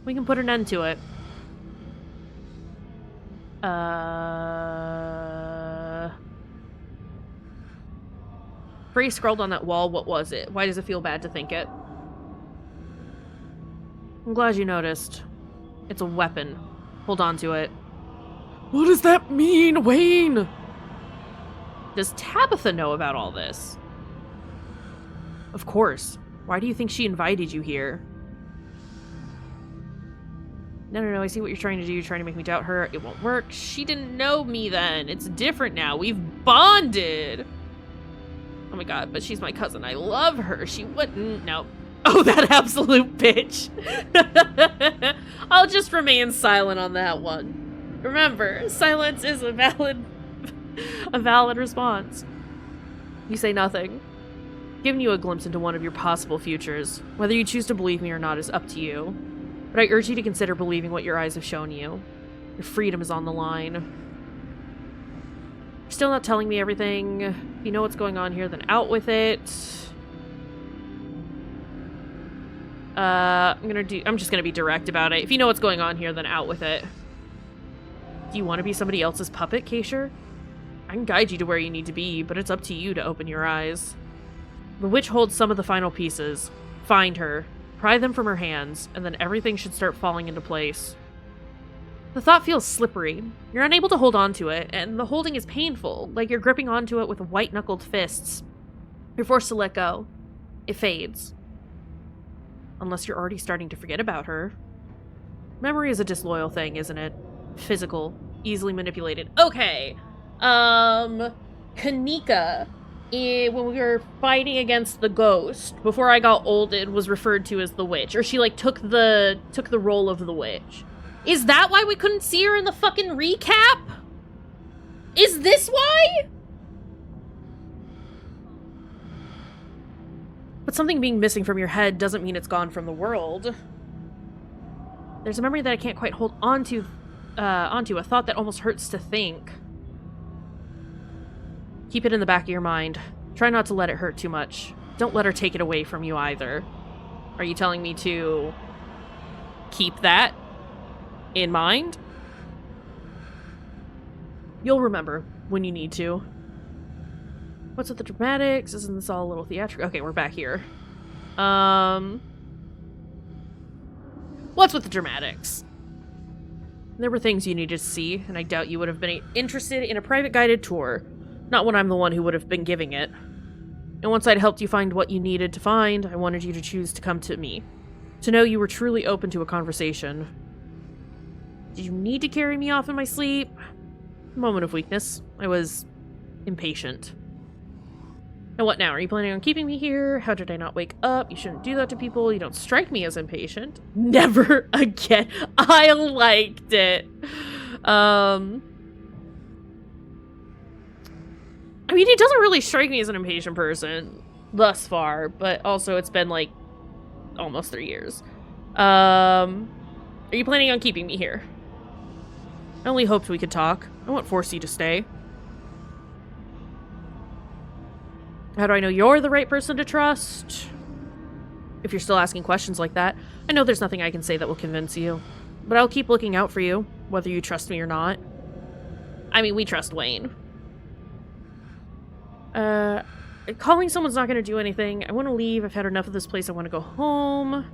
We can put an end to it. Reese scrawled on that wall. What was it? Why does it feel bad to think it? I'm glad you noticed. It's a weapon. Hold on to it. What does that mean, Wayne? Does Tabitha know about all this? Of course. Why do you think she invited you here? No, I see what you're trying to do. You're trying to make me doubt her. It won't work. She didn't know me then. It's different now. We've bonded. Oh my god, but she's my cousin. I love her. She wouldn't. No. Oh, that absolute bitch. I'll just remain silent on that one. Remember, silence is a valid response. You say nothing. Giving you a glimpse into one of your possible futures. Whether you choose to believe me or not is up to you. But I urge you to consider believing what your eyes have shown you. Your freedom is on the line. You're still not telling me everything. If you know what's going on here, then out with it. I'm just gonna be direct about it. If you know what's going on here, then out with it. Do you want to be somebody else's puppet, Kayshurrr? I can guide you to where you need to be, but it's up to you to open your eyes. The witch holds some of the final pieces. Find her. Pry them from her hands, and then everything should start falling into place. The thought feels slippery. You're unable to hold on to it, and the holding is painful, like you're gripping onto it with white-knuckled fists. You're forced to let go. It fades. Unless you're already starting to forget about her. Memory is a disloyal thing, isn't it? Physical. Easily manipulated. Okay. Kanika, when we were fighting against the ghost, before I got olded, was referred to as the witch. Or she, like, took the role of the witch. Is that why we couldn't see her in the fucking recap? Is this why? But something being missing from your head doesn't mean it's gone from the world. There's a memory that I can't quite hold onto, a thought that almost hurts to think. Keep it in the back of your mind. Try not to let it hurt too much. Don't let her take it away from you either. Are you telling me to keep that in mind? You'll remember when you need to. What's with the dramatics? Isn't this all a little theatrical? Okay, we're back here. What's with the dramatics? There were things you needed to see, and I doubt you would have been interested in a private guided tour. Not when I'm the one who would have been giving it. And once I'd helped you find what you needed to find, I wanted you to choose to come to me. To know you were truly open to a conversation. Did you need to carry me off in my sleep? Moment of weakness. I was impatient. And what now? Are you planning on keeping me here? How did I not wake up? You shouldn't do that to people. You don't strike me as impatient. Never again. I liked it. I mean, he doesn't really strike me as an impatient person thus far, but also it's been like almost 3 years. Are you planning on keeping me here? I only hoped we could talk. I won't force you to stay. How do I know you're the right person to trust? If you're still asking questions like that, I know there's nothing I can say that will convince you. But I'll keep looking out for you, whether you trust me or not. I mean, we trust Wayne. Calling someone's not gonna do anything. I want to leave. I've had enough of this place. I want to go home.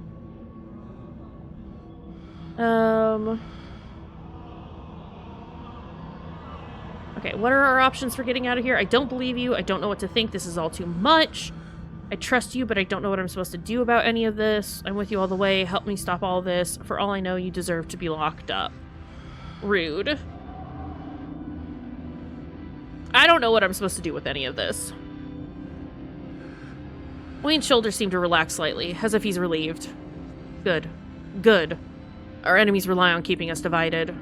Okay, what are our options for getting out of here? I don't believe you. I don't know what to think. This is all too much. I trust you, but I don't know what I'm supposed to do about any of this. I'm with you all the way. Help me stop all this. For all I know, you deserve to be locked up. Rude. I don't know what I'm supposed to do with any of this. Wayne's shoulders seem to relax slightly, as if he's relieved. Good. Good. Our enemies rely on keeping us divided.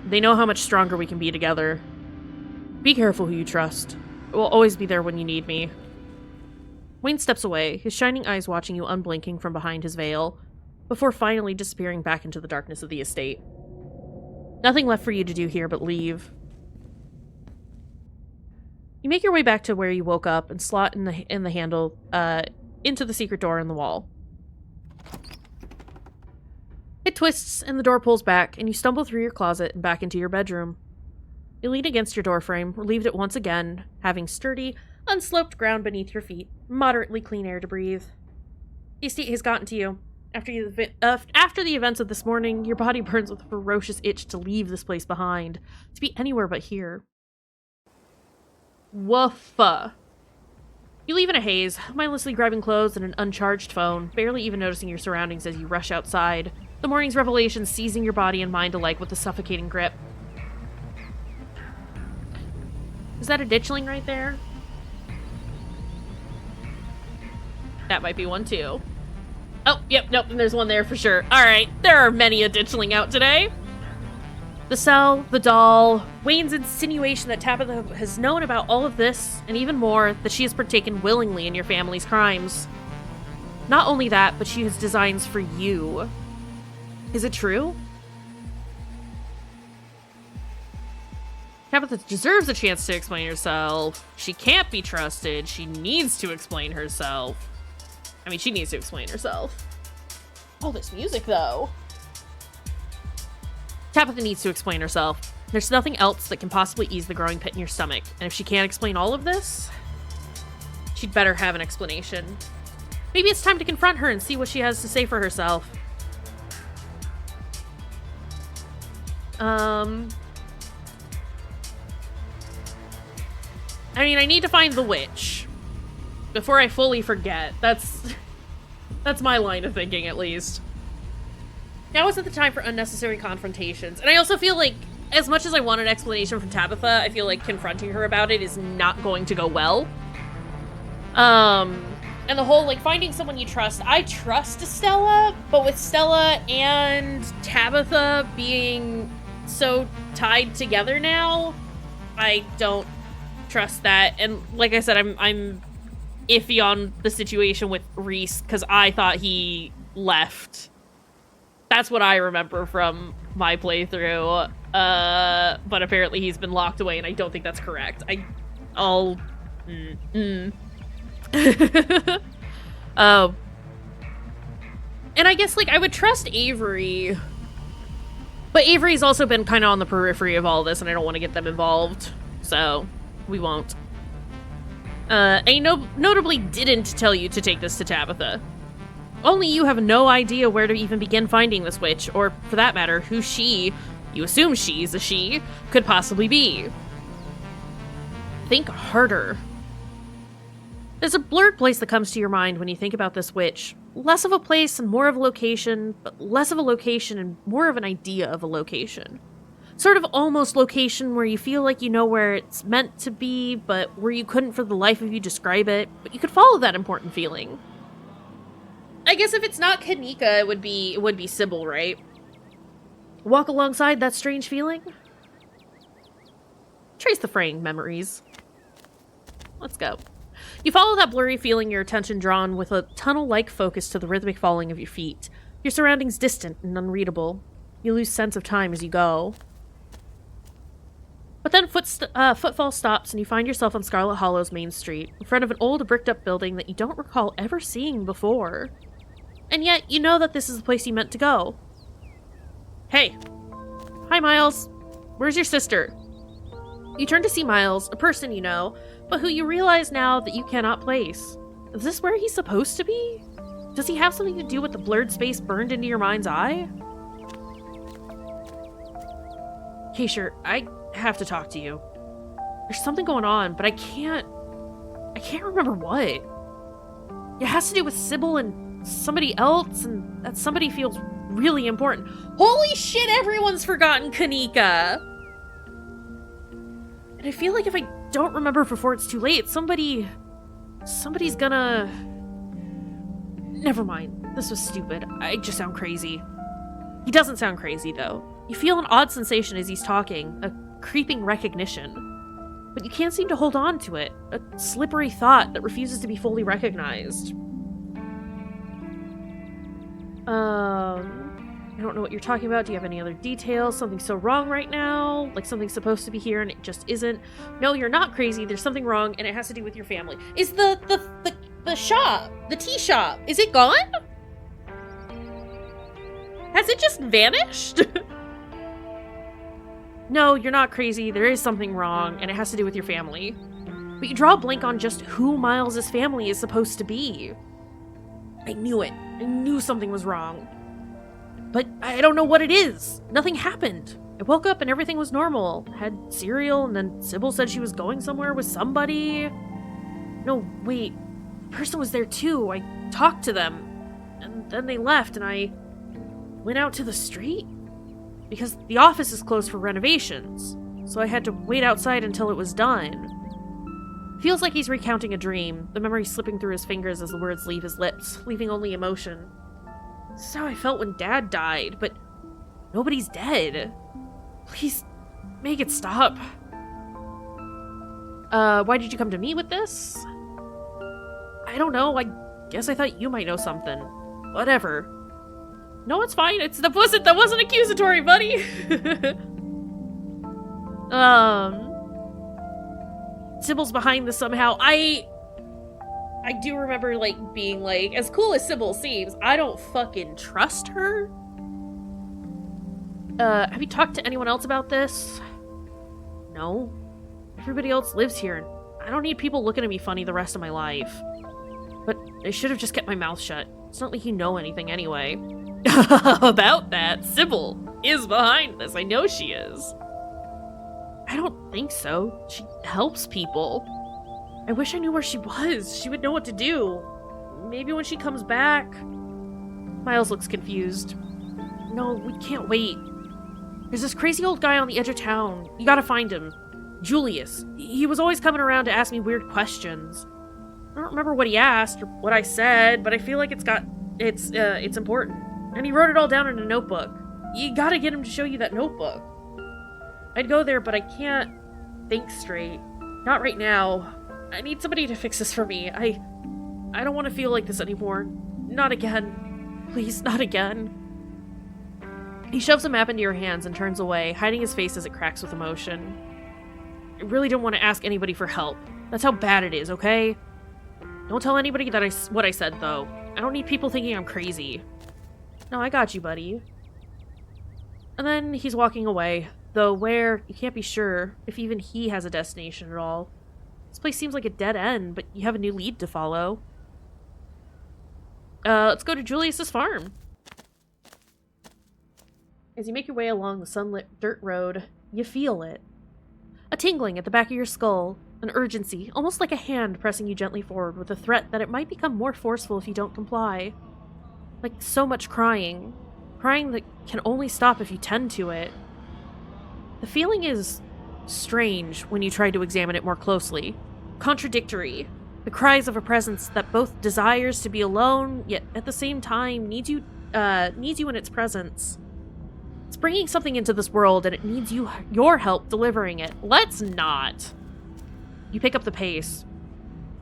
They know how much stronger we can be together. Be careful who you trust. I will always be there when you need me. Wayne steps away, his shining eyes watching you unblinking from behind his veil, before finally disappearing back into the darkness of the estate. Nothing left for you to do here but leave. You make your way back to where you woke up and slot in the handle into the secret door in the wall. It twists, and the door pulls back, and you stumble through your closet and back into your bedroom. You lean against your doorframe, relieved at once again, having sturdy, unsloped ground beneath your feet, moderately clean air to breathe. The estate has gotten to you. After the events of this morning, your body burns with a ferocious itch to leave this place behind, to be anywhere but here. Woofa. You leave in a haze, mindlessly grabbing clothes and an uncharged phone, barely even noticing your surroundings as you rush outside, the morning's revelations seizing your body and mind alike with a suffocating grip. Is that a ditchling right there? That might be one too. Oh, yep, nope, and there's one there for sure. Alright, there are many a ditchling out today. The cell, the doll, Wayne's insinuation that Tabitha has known about all of this, and even more, that she has partaken willingly in your family's crimes. Not only that, but she has designs for you. Is it true? Tabitha deserves a chance to explain herself. She can't be trusted. She needs to explain herself. I mean, she needs to explain herself. Oh, this music, though. Tabitha needs to explain herself. There's nothing else that can possibly ease the growing pit in your stomach. And if she can't explain all of this, she'd better have an explanation. Maybe it's time to confront her and see what she has to say for herself. I mean, I need to find the witch before I fully forget. That's my line of thinking, at least. Now isn't the time for unnecessary confrontations. And I also feel like, as much as I want an explanation from Tabitha, I feel like confronting her about it is not going to go well. And the whole, like, finding someone you trust. I trust Stella, but with Stella and Tabitha being so tied together now, I don't trust that. And like I said, I'm iffy on the situation with Reese because I thought he left. That's what I remember from my playthrough. But apparently he's been locked away, and I don't think that's correct. And I guess, like, I would trust Avery, but Avery's also been kind of on the periphery of all this, and I don't want to get them involved, so we won't. I notably didn't tell you to take this to Tabitha. Only you have no idea where to even begin finding this witch, or, for that matter, who she, you assume she's a she, could possibly be. Think harder. There's a blurred place that comes to your mind when you think about this witch. Less of a place and more of a location, but less of a location and more of an idea of a location. Sort of almost location where you feel like you know where it's meant to be, but where you couldn't for the life of you describe it, but you could follow that important feeling. I guess if it's not Kanika, it would be Sybil, right? Walk alongside that strange feeling? Trace the fraying memories. Let's go. You follow that blurry feeling, your attention drawn with a tunnel-like focus to the rhythmic falling of your feet. Your surroundings distant and unreadable. You lose sense of time as you go. But then footfall stops and you find yourself on Scarlet Hollow's main street, in front of an old bricked-up building that you don't recall ever seeing before. And yet, you know that this is the place you meant to go. Hey. Hi, Miles. Where's your sister? You turn to see Miles, a person you know, but who you realize now that you cannot place. Is this where he's supposed to be? Does he have something to do with the blurred space burned into your mind's eye? Kayshurrr, I have to talk to you. There's something going on, but I can't remember what. It has to do with Sybil and somebody else, and that somebody feels really important. Holy shit, everyone's forgotten Kanika! And I feel like if I don't remember before it's too late, somebody's gonna... Never mind. This was stupid. I just sound crazy. He doesn't sound crazy, though. You feel an odd sensation as he's talking, a creeping recognition. But you can't seem to hold on to it, a slippery thought that refuses to be fully recognized. I don't know what you're talking about. Do you have any other details? Something's so wrong right now? Like something's supposed to be here and it just isn't? No, you're not crazy. There's something wrong and it has to do with your family. Is the The shop! The tea shop! Is it gone? Has it just vanished? No, you're not crazy. There is something wrong, and it has to do with your family. But you draw a blank on just who Miles' family is supposed to be. I knew it. I knew something was wrong. But I don't know what it is. Nothing happened. I woke up and everything was normal. Had cereal, and then Sybil said she was going somewhere with somebody. No, wait. A person was there too. I talked to them. And then they left, and I went out to the street. Because the office is closed for renovations. So I had to wait outside until it was done. Feels like he's recounting a dream, the memory slipping through his fingers as the words leave his lips, leaving only emotion. This is how I felt when Dad died, but nobody's dead. Please, make it stop. Why did you come to me with this? I don't know, I guess I thought you might know something. Whatever. No, it's fine. That wasn't accusatory, buddy. Sybil's behind this somehow. I do remember, like, being like, as cool as Sybil seems, I don't fucking trust her. Have you talked to anyone else about this? No. Everybody else lives here, and I don't need people looking at me funny the rest of my life. But I should have just kept my mouth shut. It's not like you know anything anyway. About that, Sybil is behind this. I know she is. I don't think so. She helps people. I wish I knew where she was. She would know what to do. Maybe when she comes back. Miles looks confused. No, we can't wait. There's this crazy old guy on the edge of town. You gotta find him. Julius. He was always coming around to ask me weird questions. I don't remember what he asked or what I said, but I feel like it's important. And he wrote it all down in a notebook. You gotta get him to show you that notebook. I'd go there, but I can't think straight. Not right now. I need somebody to fix this for me. I don't want to feel like this anymore. Not again. Please, not again. He shoves a map into your hands and turns away, hiding his face as it cracks with emotion. I really don't want to ask anybody for help. That's how bad it is, okay? Don't tell anybody what I said, though. I don't need people thinking I'm crazy. No, I got you, buddy. And then he's walking away, though where, you can't be sure if even he has a destination at all. This place seems like a dead end, but you have a new lead to follow. Let's go to Julius's farm. As you make your way along the sunlit dirt road, you feel it. A tingling at the back of your skull, an urgency, almost like a hand pressing you gently forward with a threat that it might become more forceful if you don't comply. Like so much crying. Crying that can only stop if you tend to it. The feeling is strange when you try to examine it more closely. Contradictory. The cries of a presence that both desires to be alone, yet at the same time needs you in its presence. It's bringing something into this world, and it needs your help delivering it. Let's not. You pick up the pace.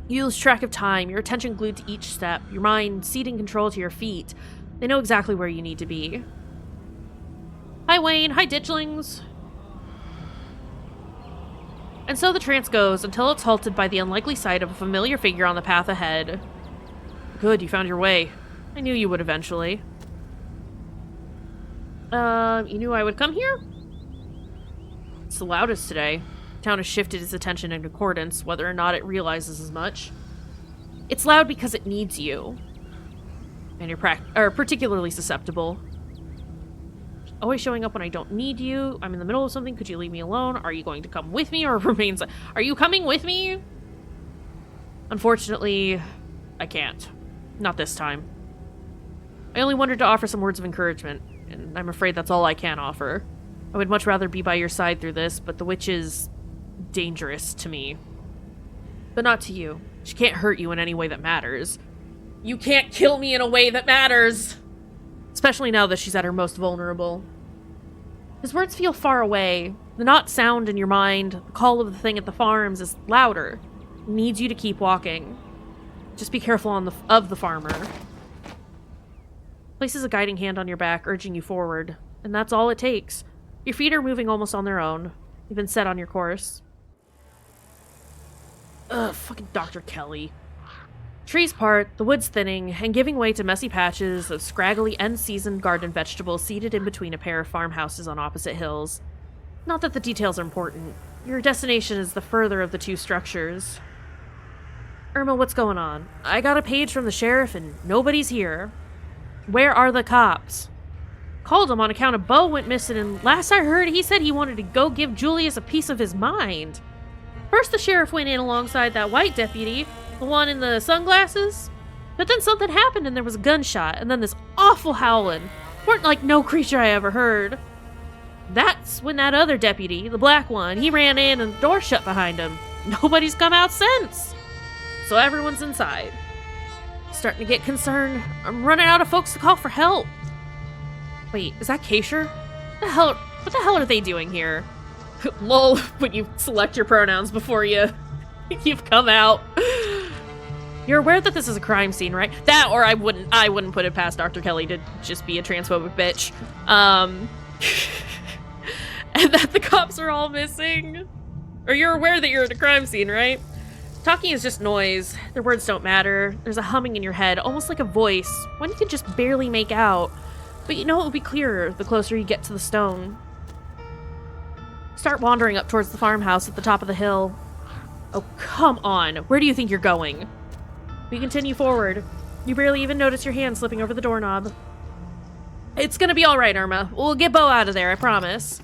You lose track of time, your attention glued to each step, your mind ceding control to your feet. They know exactly where you need to be. Hi, Wayne. Hi, ditchlings. And so the trance goes until it's halted by the unlikely sight of a familiar figure on the path ahead. Good, you found your way. I knew you would eventually. You knew I would come here? It's the loudest today. Town has shifted its attention in accordance, whether or not it realizes as much. It's loud because it needs you. And you're particularly susceptible. Always showing up when I don't need you. I'm in the middle of something. Could you leave me alone? Are you going to come with me or remain Are you coming with me? Unfortunately, I can't. Not this time. I only wanted to offer some words of encouragement, and I'm afraid that's all I can offer. I would much rather be by your side through this, but the witch is dangerous to me. But not to you. She can't hurt you in any way that matters. You can't kill me in a way that matters! Especially now that she's at her most vulnerable. His words feel far away. The not sound in your mind, the call of the thing at the farms is louder. It needs you to keep walking. Just be careful of the farmer. Places a guiding hand on your back, urging you forward. And that's all it takes. Your feet are moving almost on their own. You've been set on your course. Ugh, fucking Dr. Kelly. Trees part, the woods thinning, and giving way to messy patches of scraggly end-season garden vegetables seated in between a pair of farmhouses on opposite hills. Not that the details are important. Your destination is the further of the two structures. Irma, what's going on? I got a page from the sheriff and nobody's here. Where are the cops? Called him on account of Bo went missing, and last I heard he said he wanted to go give Julius a piece of his mind. First the sheriff went in alongside that white deputy, the one in the sunglasses. But then something happened and there was a gunshot, and then this awful howling. Weren't like no creature I ever heard. That's when that other deputy, the black one, he ran in and the door shut behind him. Nobody's come out since. So everyone's inside. Starting to get concerned. I'm running out of folks to call for help. Wait, is that Kayshurrr? What the hell are they doing here? Lol, when you select your pronouns before you've come out. You're aware that this is a crime scene, right? That, or I wouldn't put it past Dr. Kelly to just be a transphobic bitch. And that the cops are all missing. Or you're aware that you're at a crime scene, right? Talking is just noise. Their words don't matter. There's a humming in your head, almost like a voice, one you can just barely make out. But you know it will be clearer the closer you get to the stone. Start wandering up towards the farmhouse at the top of the hill. Oh, come on. Where do you think you're going? We continue forward. You barely even notice your hand slipping over the doorknob. It's gonna be alright, Irma. We'll get Bo out of there, I promise.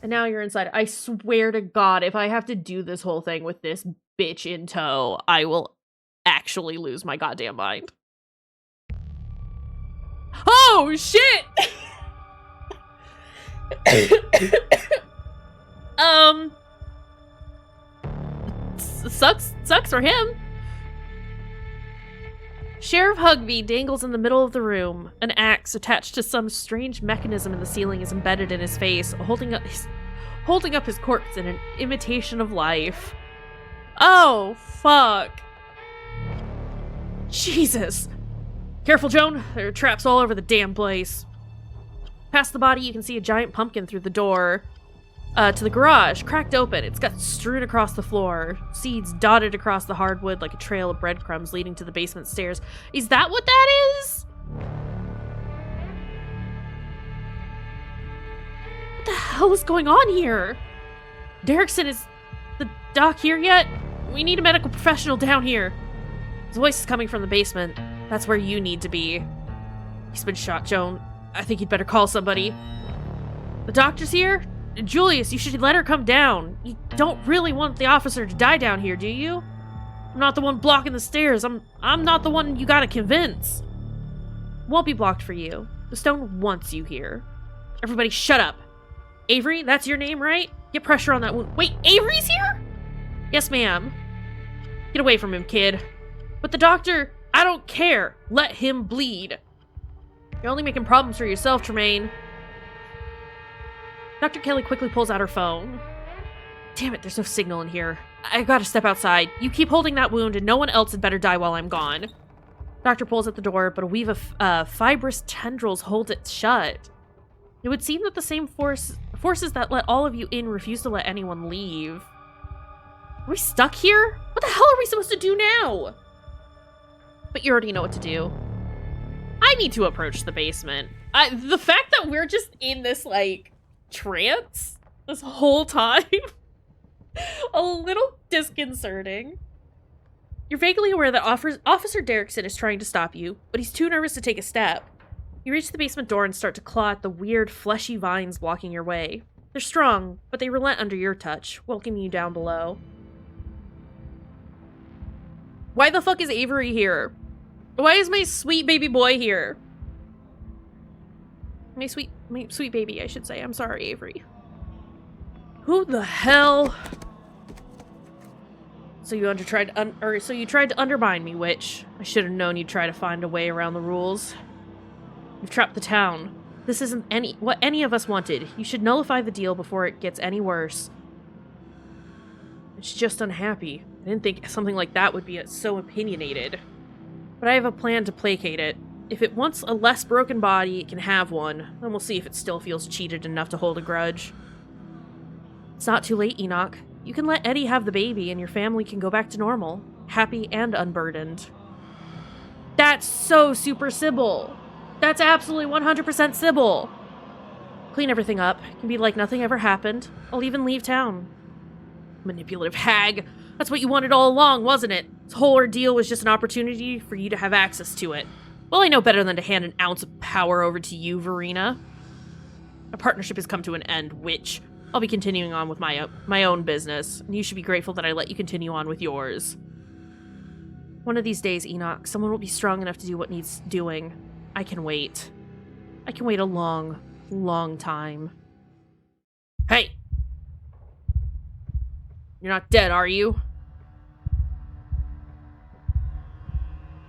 And now you're inside. I swear to God, if I have to do this whole thing with this bitch in tow, I will actually lose my goddamn mind. Oh, shit! Sucks for him. Sheriff Hugby dangles in the middle of the room. An axe attached to some strange mechanism in the ceiling is embedded in his face, holding up his corpse in an imitation of life. Oh, fuck. Jesus. Careful, Joan. There are traps all over the damn place. Past the body, you can see a giant pumpkin through the door to the garage, cracked open. It's got strewn across the floor, seeds dotted across the hardwood like a trail of breadcrumbs leading to the basement stairs. Is that what that is? What the hell is going on here? Derrickson, is the doc here yet? We need a medical professional down here. His voice is coming from the basement. That's where you need to be. He's been shot, Joan. I think you'd better call somebody. The doctor's here? Julius, you should let her come down. You don't really want the officer to die down here, do you? I'm not the one blocking the stairs. I'm not the one you gotta convince. Won't be blocked for you. The stone wants you here. Everybody shut up. Avery, that's your name, right? Get pressure on that wound. Wait, Avery's here? Yes, ma'am. Get away from him, kid. But the doctor, I don't care. Let him bleed. You're only making problems for yourself, Tremaine. Dr. Kelly quickly pulls out her phone. Damn it, there's no signal in here. I gotta step outside. You keep holding that wound and no one else had better die while I'm gone. Doctor pulls at the door, but a weave of fibrous tendrils hold it shut. It would seem that the same forces that let all of you in refuse to let anyone leave. Are we stuck here? What the hell are we supposed to do now? But you already know what to do. I need to approach the basement. The fact that we're just in this, like, trance this whole time, a little disconcerting. You're vaguely aware that Officer Derrickson is trying to stop you, but he's too nervous to take a step. You reach the basement door and start to claw at the weird, fleshy vines blocking your way. They're strong, but they relent under your touch, welcoming you down below. Why the fuck is Avery here? Why is my sweet baby boy here? My sweet baby, I should say. I'm sorry, Avery. Who the hell? So you tried to undermine me, witch. I should have known you'd try to find a way around the rules. You've trapped the town. This isn't what any of us wanted. You should nullify the deal before it gets any worse. It's just unhappy. I didn't think something like that would be so opinionated. But I have a plan to placate it. If it wants a less broken body, it can have one. Then we'll see if it still feels cheated enough to hold a grudge. It's not too late, Enoch. You can let Eddie have the baby and your family can go back to normal. Happy and unburdened. That's so super Sybil. That's absolutely 100% Sybil. Clean everything up. Can be like nothing ever happened. I'll even leave town. Manipulative hag. That's what you wanted all along, wasn't it? This whole ordeal was just an opportunity for you to have access to it. Well, I know better than to hand an ounce of power over to you, Verena. Our partnership has come to an end, witch. I'll be continuing on with my own business, and you should be grateful that I let you continue on with yours. One of these days, Enoch, someone will be strong enough to do what needs doing. I can wait. I can wait a long, long time. Hey! You're not dead, are you?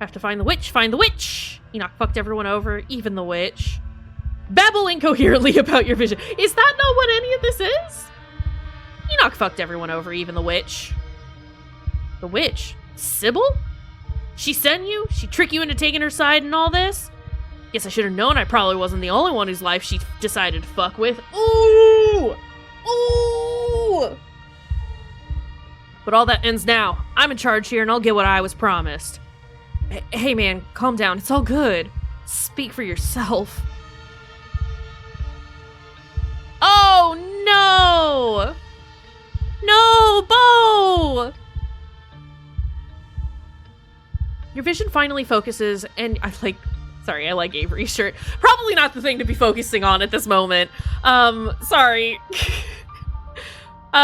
Have to find the witch, find the witch! Enoch fucked everyone over, even the witch. Babble incoherently about your vision. Is that not what any of this is? Enoch fucked everyone over, even the witch. The witch? Sybil? She sent you? She tricked you into taking her side and all this? Guess I should have known I probably wasn't the only one whose life she decided to fuck with. Ooh! Ooh! But all that ends now. I'm in charge here and I'll get what I was promised. Hey man, calm down. It's all good. Speak for yourself. Oh no! No, Bo! Your vision finally focuses, and I like Avery's shirt. Probably not the thing to be focusing on at this moment. Sorry.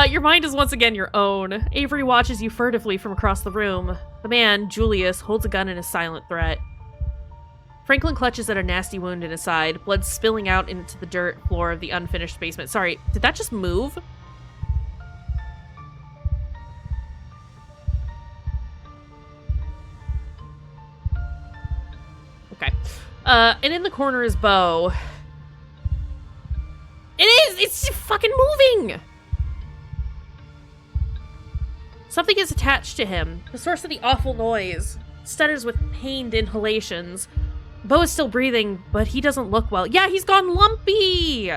Your mind is once again your own. Avery watches you furtively from across the room. The man, Julius, holds a gun in a silent threat. Franklin clutches at a nasty wound in his side, blood spilling out into the dirt floor of the unfinished basement. Sorry, did that just move? Okay. And in the corner is Bo. It's fucking moving! Something is attached to him. The source of the awful noise stutters with pained inhalations. Bo is still breathing, but he doesn't look well. Yeah, he's gone lumpy!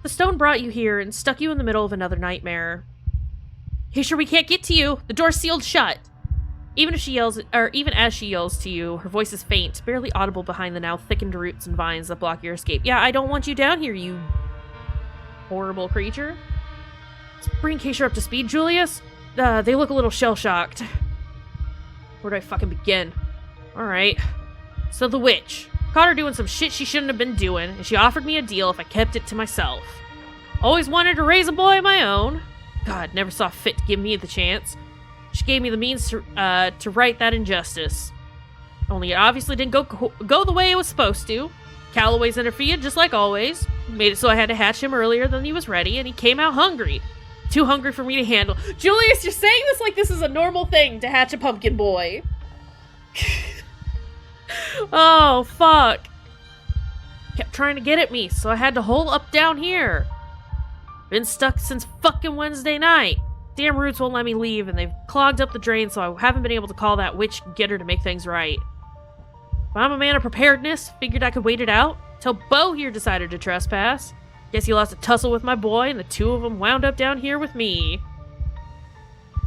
The stone brought you here and stuck you in the middle of another nightmare. Kayshurrr, we can't get to you! The door's sealed shut! Even as she yells to you, her voice is faint, barely audible behind the now thickened roots and vines that block your escape. Yeah, I don't want you down here, you horrible creature. Let's bring Kayshurrr up to speed, Julius. They look a little shell-shocked. Where do I fucking begin? Alright. So the witch. Caught her doing some shit she shouldn't have been doing, and she offered me a deal if I kept it to myself. Always wanted to raise a boy of my own. God, never saw fit to give me the chance. She gave me the means to right that injustice. Only it obviously didn't go the way it was supposed to. Calloway's interfered, just like always. Made it so I had to hatch him earlier than he was ready, and he came out hungry. Too hungry for me to handle. Julius, you're saying this like this is a normal thing to hatch a pumpkin boy. Oh, fuck. Kept trying to get at me, so I had to hole up down here. Been stuck since fucking Wednesday night. Damn roots won't let me leave, and they've clogged up the drain, so I haven't been able to call that witch and get her to make things right. But I'm a man of preparedness, figured I could wait it out, till Bo here decided to trespass. Guess he lost a tussle with my boy, and the two of them wound up down here with me.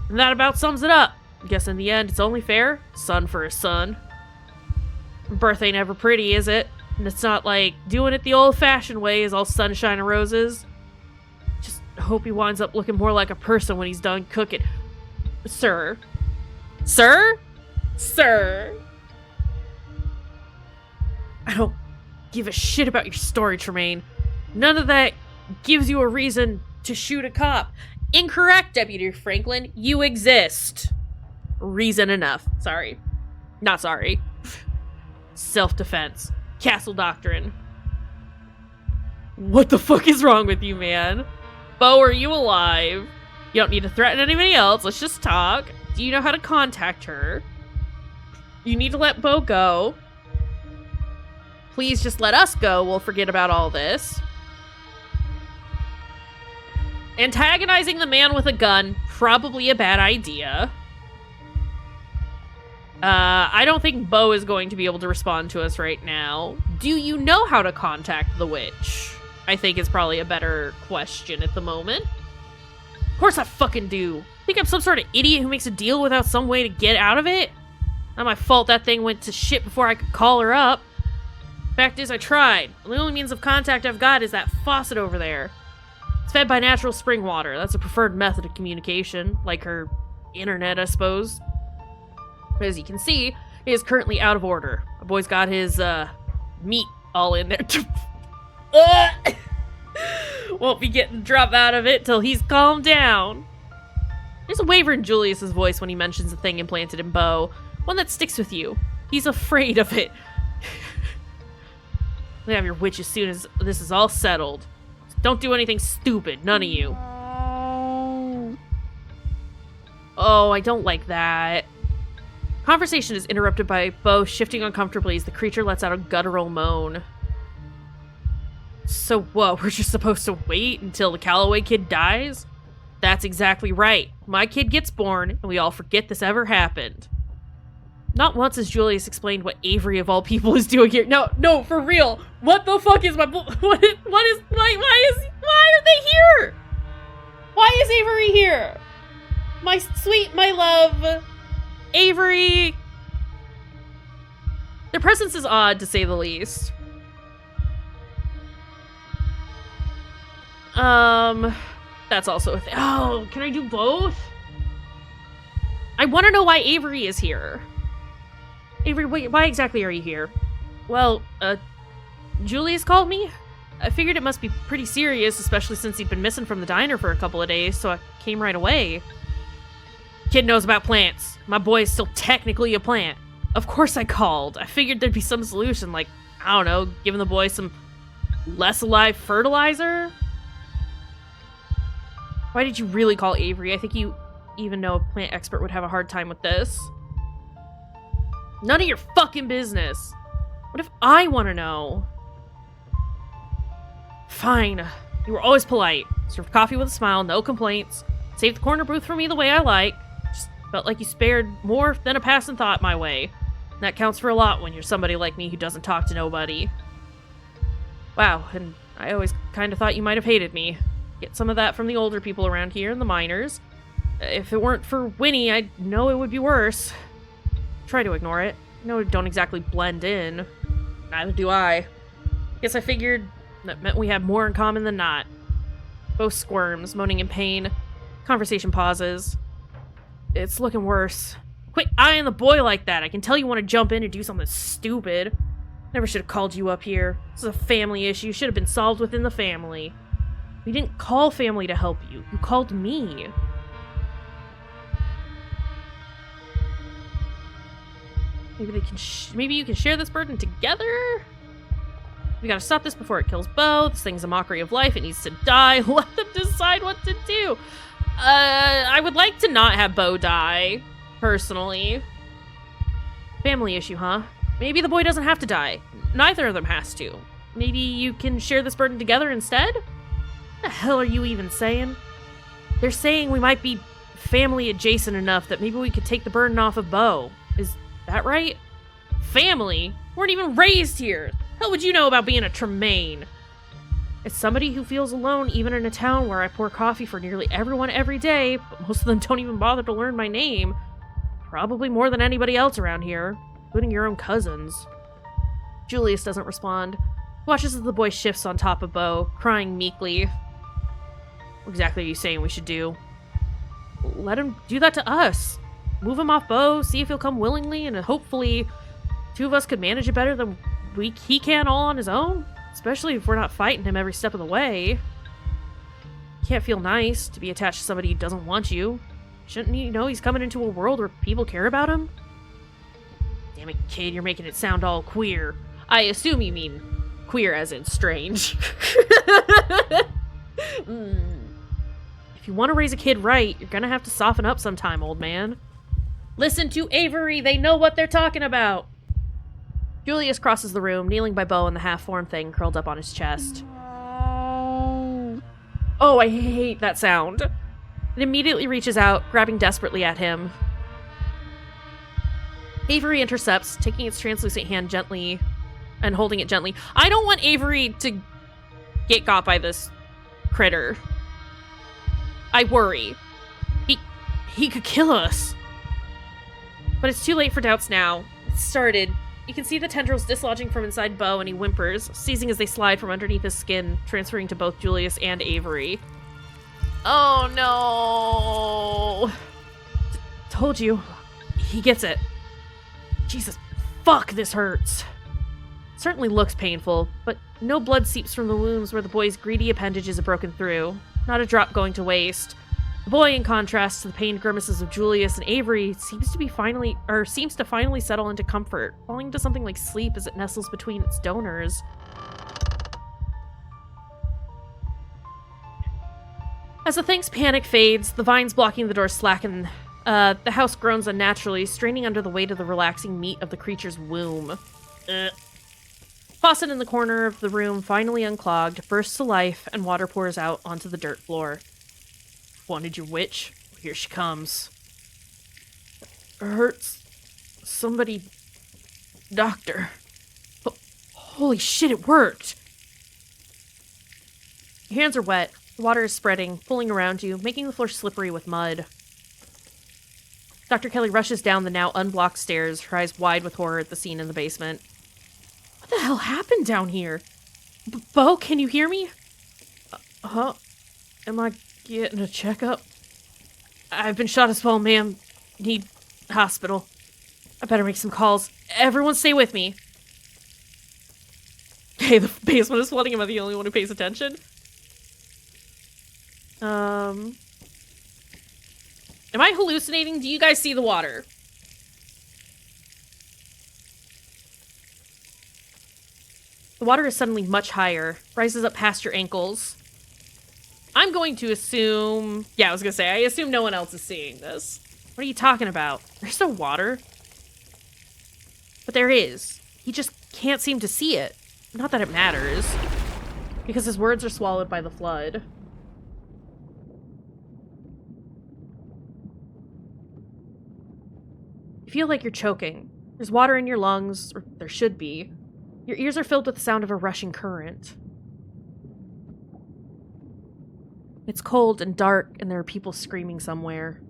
And that about sums it up. Guess in the end, it's only fair, son for a son. Birth ain't ever pretty, is it? And it's not like doing it the old-fashioned way is all sunshine and roses. Just hope he winds up looking more like a person when he's done cooking. Sir? Sir? Sir? I don't give a shit about your story, Tremaine. None of that gives you a reason to shoot a cop. Incorrect, Deputy Franklin. You exist. Reason enough. Sorry. Not sorry. Self-defense. Castle doctrine. What the fuck is wrong with you, man? Bo, are you alive? You don't need to threaten anybody else. Let's just talk. Do you know how to contact her? You need to let Bo go. Please just let us go. We'll forget about all this. Antagonizing the man with a gun, probably a bad idea. I don't think Bo is going to be able to respond to us right now. Do you know how to contact the witch? I think is probably a better question at the moment. Of course I fucking do. Think I'm some sort of idiot who makes a deal without some way to get out of it? Not my fault that thing went to shit before I could call her up. Fact is, I tried. The only means of contact I've got is that faucet over there. It's fed by natural spring water. That's a preferred method of communication, like her internet, I suppose. But as you can see, it is currently out of order. My boy's got his, meat all in there. Won't be getting drop out of it till he's calmed down. There's a waver in Julius's voice when he mentions the thing implanted in Beau. One that sticks with you. He's afraid of it. You'll have your witch as soon as this is all settled. Don't do anything stupid, none of you. Oh, I don't like that. Conversation is interrupted by Beau shifting uncomfortably as the creature lets out a guttural moan. So what, we're just supposed to wait until the Calloway kid dies? That's exactly right. My kid gets born, and we all forget this ever happened. Not once has Julius explained what Avery of all people is doing here. No, for real. What the fuck is my why are they here? Why is Avery here? My sweet, my love, Avery. Their presence is odd, to say the least. That's also a thing. Oh, can I do both? I want to know why Avery is here. Avery, wait, why exactly are you here? Well, Julius called me. I figured it must be pretty serious, especially since he'd been missing from the diner for a couple of days, so I came right away. Kid knows about plants. My boy is still technically a plant. Of course I called. I figured there'd be some solution, like, I don't know, giving the boy some less alive fertilizer? Why did you really call Avery? I think you even know a plant expert would have a hard time with this. None of your fucking business. What if I want to know? Fine. You were always polite. Served coffee with a smile, no complaints. Saved the corner booth for me the way I like. Just felt like you spared more than a passing thought my way. And that counts for a lot when you're somebody like me who doesn't talk to nobody. Wow, and I always kind of thought you might have hated me. Get some of that from the older people around here and the miners. If it weren't for Winnie, I'd know it would be worse. Try to ignore it. No, don't exactly blend in. Neither do I. Guess I figured that meant we had more in common than not. Both squirms, moaning in pain. Conversation pauses. It's looking worse. Quit eyeing the boy like that. I can tell you want to jump in and do something stupid. Never should have called you up here. This is a family issue. Should have been solved within the family. We didn't call family to help you. You called me. Maybe you can share this burden together? We gotta stop this before it kills Beau. This thing's a mockery of life. It needs to die. Let them decide what to do. I would like to not have Beau die, personally. Family issue, huh? Maybe the boy doesn't have to die. Neither of them has to. Maybe you can share this burden together instead? What the hell are you even saying? They're saying we might be family adjacent enough that maybe we could take the burden off of Beau. Is that right? Family? Weren't even raised here. Hell would you know about being a Tremaine? As somebody who feels alone even in a town where I pour coffee for nearly everyone every day, but most of them don't even bother to learn my name, probably more than anybody else around here, including your own cousins. Julius doesn't respond. Watches as the boy shifts on top of Beau, crying meekly. What exactly are you saying we should do? Let him do that to us. Move him off Beau, see if he'll come willingly, and hopefully two of us could manage it better than he can all on his own. Especially if we're not fighting him every step of the way. Can't feel nice to be attached to somebody who doesn't want you. Shouldn't you know he's coming into a world where people care about him? Damn it, kid, you're making it sound all queer. I assume you mean queer as in strange. If you want to raise a kid right, you're gonna have to soften up sometime, old man. Listen to Avery, they know what they're talking about. Julius crosses the room, kneeling by Beau and the half-formed thing curled up on his chest. Oh, I hate that sound. It immediately reaches out, grabbing desperately at him. Avery intercepts, taking its translucent hand gently and holding it gently. I don't want Avery to get got by this critter. I worry. He could kill us. But it's too late for doubts now. It started. You can see the tendrils dislodging from inside Beau, and he whimpers, seizing as they slide from underneath his skin, transferring to both Julius and Avery. Oh no! Told you. He gets it. Jesus, fuck, this hurts. Certainly looks painful, but no blood seeps from the wounds where the boy's greedy appendages have broken through. Not a drop going to waste. The boy, in contrast to the pained grimaces of Julius and Avery, seems to finally settle into comfort, falling into something like sleep as it nestles between its donors. As the thing's panic fades, the vines blocking the door slacken. The house groans unnaturally, straining under the weight of the relaxing meat of the creature's womb. Faucet in the corner of the room, finally unclogged, bursts to life, and water pours out onto the dirt floor. Wanted your witch? Here she comes. Hurts. Somebody... Doctor. Oh, holy shit, it worked! Your hands are wet. The water is spreading, pulling around you, making the floor slippery with mud. Dr. Kelly rushes down the now unblocked stairs, her eyes wide with horror at the scene in the basement. What the hell happened down here? Beau, can you hear me? Am I getting a checkup? I've been shot as well, ma'am. Need hospital. I better make some calls. Everyone stay with me. Okay, the basement is flooding. Am I the only one who pays attention? Am I hallucinating? Do you guys see the water? The water is suddenly much higher, rises up past your ankles. I'm going to assume... Yeah, I was gonna say, I assume no one else is seeing this. What are you talking about? There's no water. But there is. He just can't seem to see it. Not that it matters. Because his words are swallowed by the flood. You feel like you're choking. There's water in your lungs, or there should be. Your ears are filled with the sound of a rushing current. It's cold and dark, and there are people screaming somewhere.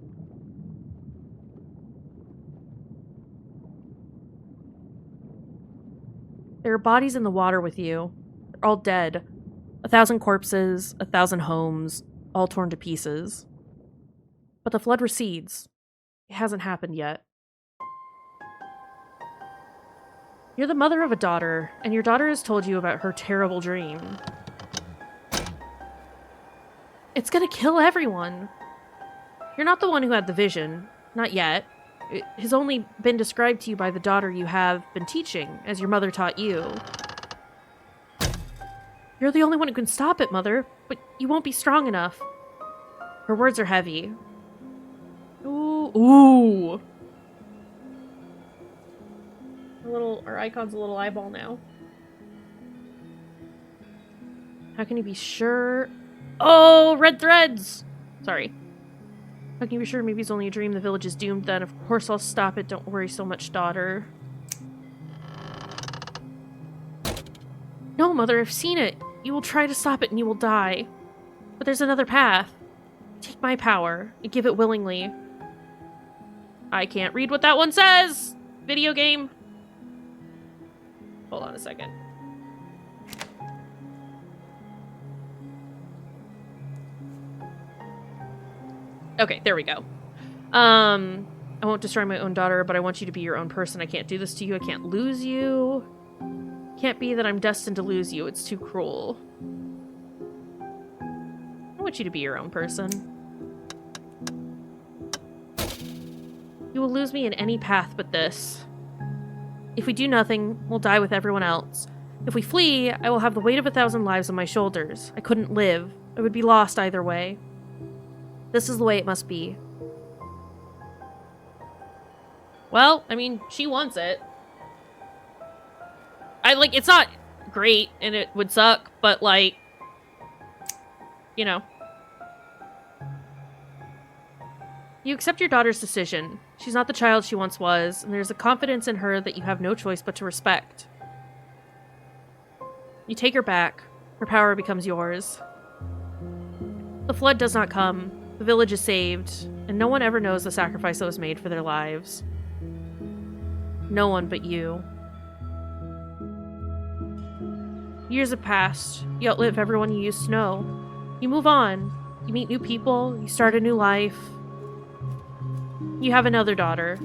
There are bodies in the water with you. They're all dead. 1,000 corpses, 1,000 homes, all torn to pieces. But the flood recedes. It hasn't happened yet. You're the mother of a daughter, and your daughter has told you about her terrible dream. It's gonna kill everyone. You're not the one who had the vision. Not yet. It has only been described to you by the daughter you have been teaching, as your mother taught you. You're the only one who can stop it, Mother, but you won't be strong enough. Her words are heavy. Ooh. Our icon's a little eyeball now. How can you be sure? Oh, red threads! Sorry. How can you be sure? Maybe it's only a dream. The village is doomed then. Of course I'll stop it. Don't worry so much, daughter. No, Mother, I've seen it. You will try to stop it and you will die. But there's another path. Take my power and give it willingly. I can't read what that one says! Video game. Hold on a second. Okay, there we go. I won't destroy my own daughter, but I want you to be your own person. I can't do this to you. I can't lose you. Can't be that I'm destined to lose you. It's too cruel. I want you to be your own person. You will lose me in any path but this. If we do nothing, we'll die with everyone else. If we flee, I will have the weight of 1,000 lives on my shoulders. I couldn't live. I would be lost either way. This is the way it must be. Well, I mean, she wants it. It's not great, and it would suck, but, you know. You accept your daughter's decision. She's not the child she once was, and there's a confidence in her that you have no choice but to respect. You take her back. Her power becomes yours. The flood does not come. The village is saved, and no one ever knows the sacrifice that was made for their lives. No one but you. Years have passed. You outlive everyone you used to know. You move on. You meet new people. You start a new life. You have another daughter.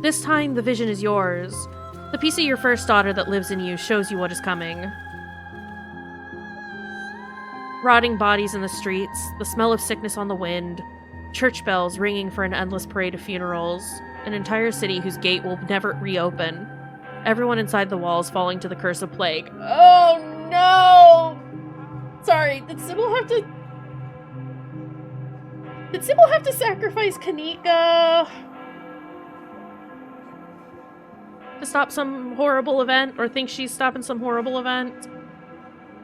This time, the vision is yours. The piece of your first daughter that lives in you shows you what is coming. Rotting bodies in the streets, the smell of sickness on the wind, church bells ringing for an endless parade of funerals, an entire city whose gate will never reopen. Everyone inside the walls falling to the curse of plague. Oh no! Sorry, did Sybil have to sacrifice Kanika to stop some horrible event, or think she's stopping some horrible event?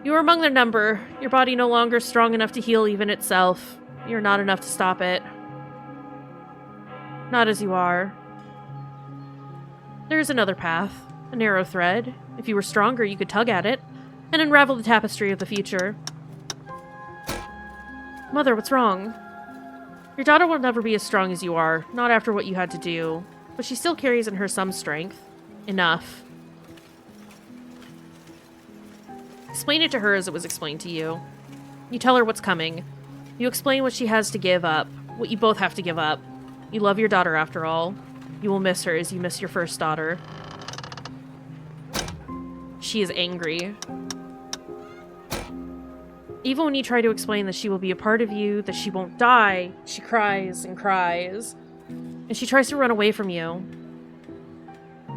You are among their number. Your body no longer strong enough to heal even itself. You're not enough to stop it. Not as you are. There is another path, a narrow thread. If you were stronger, you could tug at it and unravel the tapestry of the future. Mother, what's wrong? Your daughter will never be as strong as you are, not after what you had to do, but she still carries in her some strength. Enough. Explain it to her as it was explained to you. You tell her what's coming. You explain what she has to give up, what you both have to give up. You love your daughter after all. You will miss her as you miss your first daughter. She is angry. Even when you try to explain that she will be a part of you, that she won't die, she cries and cries. And she tries to run away from you.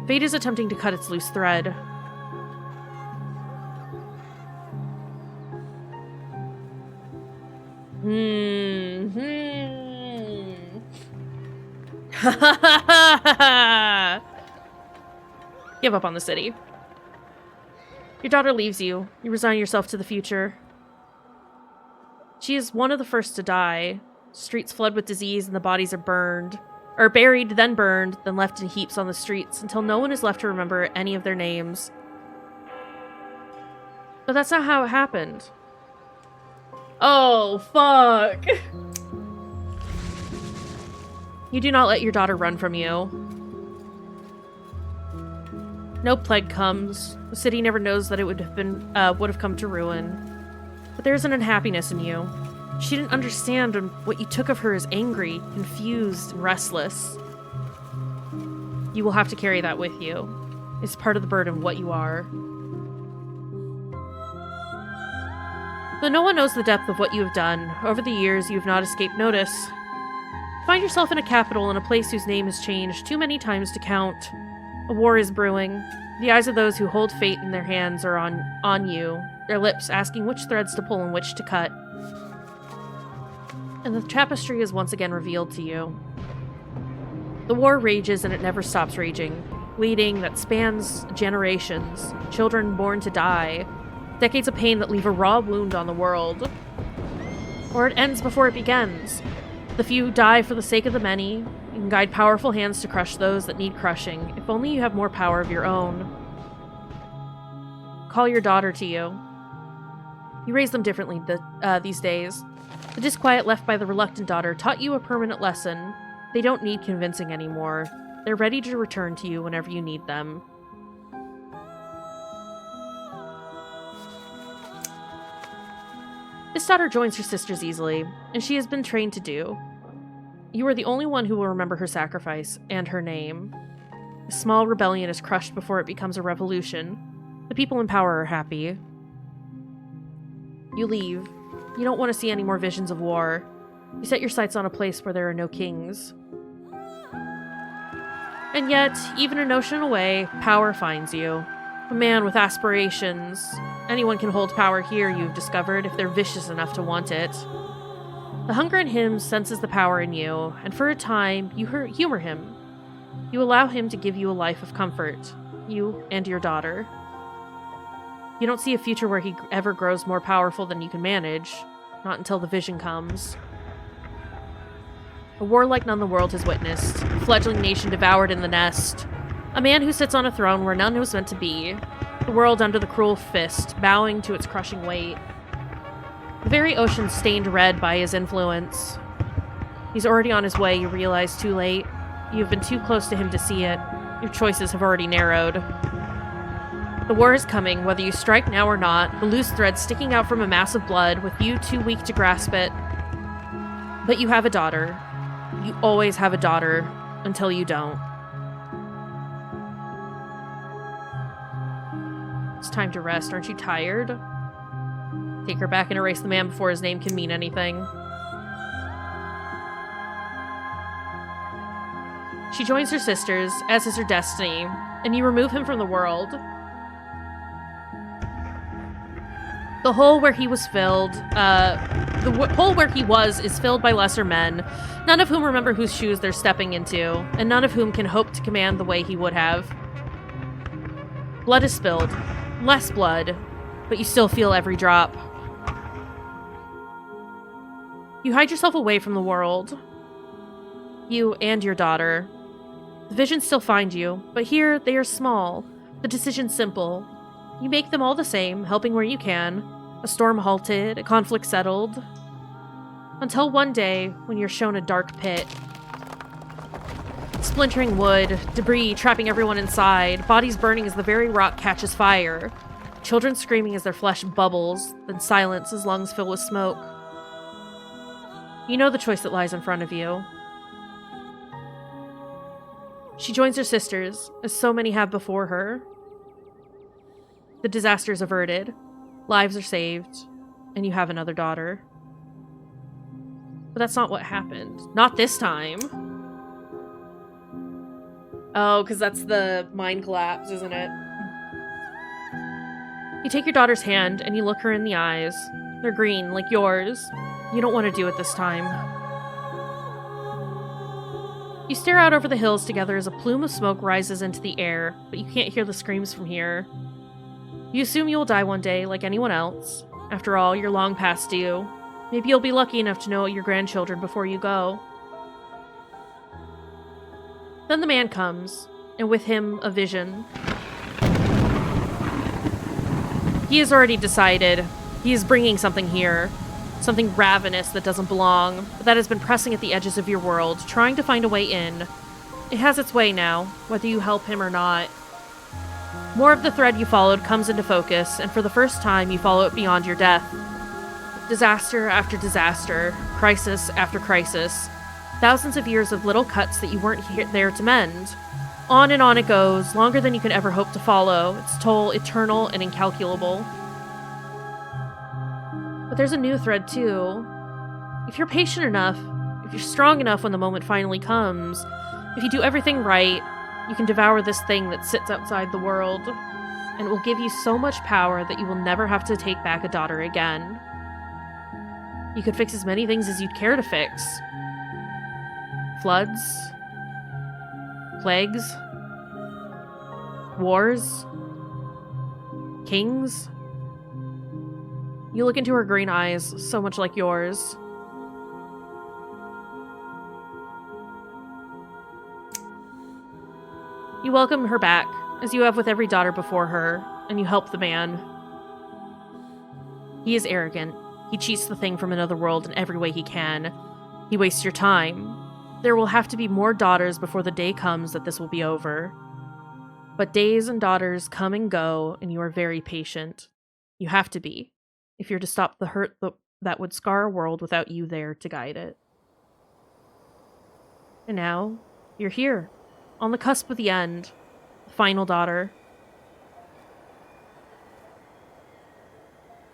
Fate is attempting to cut its loose thread. Give up on the city. Your daughter leaves you. You resign yourself to the future. She is one of the first to die. Streets flood with disease and the bodies are burned. Or buried, then burned, then left in heaps on the streets until no one is left to remember any of their names. But that's not how it happened. Oh, fuck. You do not let your daughter run from you. No plague comes. The city never knows that it would have come to ruin. But there's an unhappiness in you. She didn't understand, and what you took of her is angry, confused, and restless. You will have to carry that with you. It's part of the burden of what you are. Though no one knows the depth of what you have done, over the years you have not escaped notice. Find yourself in a capital in a place whose name has changed too many times to count. A war is brewing. The eyes of those who hold fate in their hands are on you, their lips asking which threads to pull and which to cut. And the tapestry is once again revealed to you. The war rages and it never stops raging. Bleeding that spans generations. Children born to die. Decades of pain that leave a raw wound on the world. Or it ends before it begins. The few die for the sake of the many. You can guide powerful hands to crush those that need crushing, if only you have more power of your own. Call your daughter to you. You raise them differently these days. The disquiet left by the reluctant daughter taught you a permanent lesson. They don't need convincing anymore. They're ready to return to you whenever you need them. This daughter joins her sisters easily, and she has been trained to do. You are the only one who will remember her sacrifice, and her name. A small rebellion is crushed before it becomes a revolution. The people in power are happy. You leave. You don't want to see any more visions of war. You set your sights on a place where there are no kings. And yet, even a notion away, power finds you. A man with aspirations. Anyone can hold power here, you've discovered, if they're vicious enough to want it. The hunger in him senses the power in you, and for a time, you humor him. You allow him to give you a life of comfort. You and your daughter. You don't see a future where he ever grows more powerful than you can manage. Not until the vision comes. A war like none the world has witnessed. A fledgling nation devoured in the nest. A man who sits on a throne where none was meant to be. The world under the cruel fist, bowing to its crushing weight. The very ocean stained red by his influence. He's already on his way, you realize too late. You've been too close to him to see it. Your choices have already narrowed. The war is coming, whether you strike now or not, the loose thread sticking out from a mass of blood, with you too weak to grasp it. But you have a daughter. You always have a daughter, until you don't. It's time to rest. Aren't you tired? Take her back and erase the man before his name can mean anything. She joins her sisters, as is her destiny, and you remove him from the world. The hole where he was filled, hole where he was is filled by lesser men, none of whom remember whose shoes they're stepping into, and none of whom can hope to command the way he would have. Blood is spilled. Less blood, but you still feel every drop. You hide yourself away from the world. You and your daughter. The visions still find you, but here they are small. The decision's simple. You make them all the same, helping where you can. A storm halted, a conflict settled. Until one day, when you're shown a dark pit. Splintering wood, debris trapping everyone inside, bodies burning as the very rock catches fire. Children screaming as their flesh bubbles, then silence as lungs fill with smoke. You know the choice that lies in front of you. She joins her sisters, as so many have before her. The disaster is averted, lives are saved, and you have another daughter. But that's not what happened. Not this time. Oh, because that's the mine collapse, isn't it? You take your daughter's hand, and you look her in the eyes. They're green, like yours. You don't want to do it this time. You stare out over the hills together as a plume of smoke rises into the air, but you can't hear the screams from here. You assume you will die one day, like anyone else. After all, you're long past due. Maybe you'll be lucky enough to know your grandchildren before you go. Then the man comes, and with him, a vision. He has already decided. He is bringing something here. Something ravenous that doesn't belong, but that has been pressing at the edges of your world, trying to find a way in. It has its way now, whether you help him or not. More of the thread you followed comes into focus, and for the first time you follow it beyond your death. Disaster after disaster, crisis after crisis. Thousands of years of little cuts that you weren't there to mend. On and on it goes, longer than you could ever hope to follow, its toll eternal and incalculable. But there's a new thread, too. If you're patient enough, if you're strong enough when the moment finally comes, if you do everything right, you can devour this thing that sits outside the world, and it will give you so much power that you will never have to take back a daughter again. You could fix as many things as you'd care to fix. Floods, plagues, wars, kings. You look into her green eyes, so much like yours. You welcome her back, as you have with every daughter before her, and you help the man. He is arrogant. He cheats the thing from another world in every way he can. He wastes your time. There will have to be more daughters before the day comes that this will be over. But days and daughters come and go, and you are very patient. You have to be, if you're to stop the hurt that would scar a world without you there to guide it. And now, you're here, on the cusp of the end, the final daughter.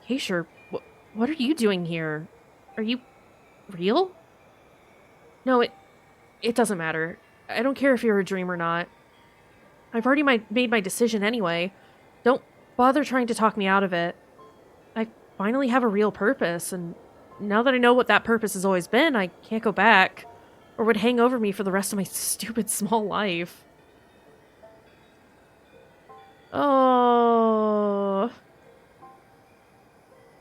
Kayshurrr, what are you doing here? Are you real? No, it doesn't matter. I don't care if you're a dream or not. I've already made my decision anyway. Don't bother trying to talk me out of it. I finally have a real purpose, and now that I know what that purpose has always been, I can't go back, or would hang over me for the rest of my stupid small life. Oh.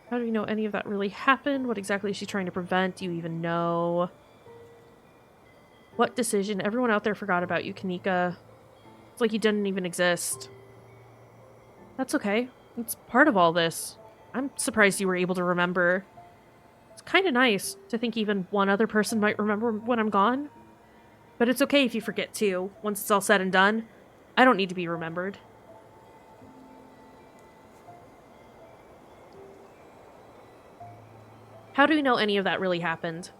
How do you know any of that really happened? What exactly is she trying to prevent? Do you even know? What decision? Everyone out there forgot about you, Kanika. It's like you didn't even exist. That's okay. It's part of all this. I'm surprised you were able to remember. It's kind of nice to think even one other person might remember when I'm gone. But it's okay if you forget too. Once it's all said and done, I don't need to be remembered. How do you know any of that really happened?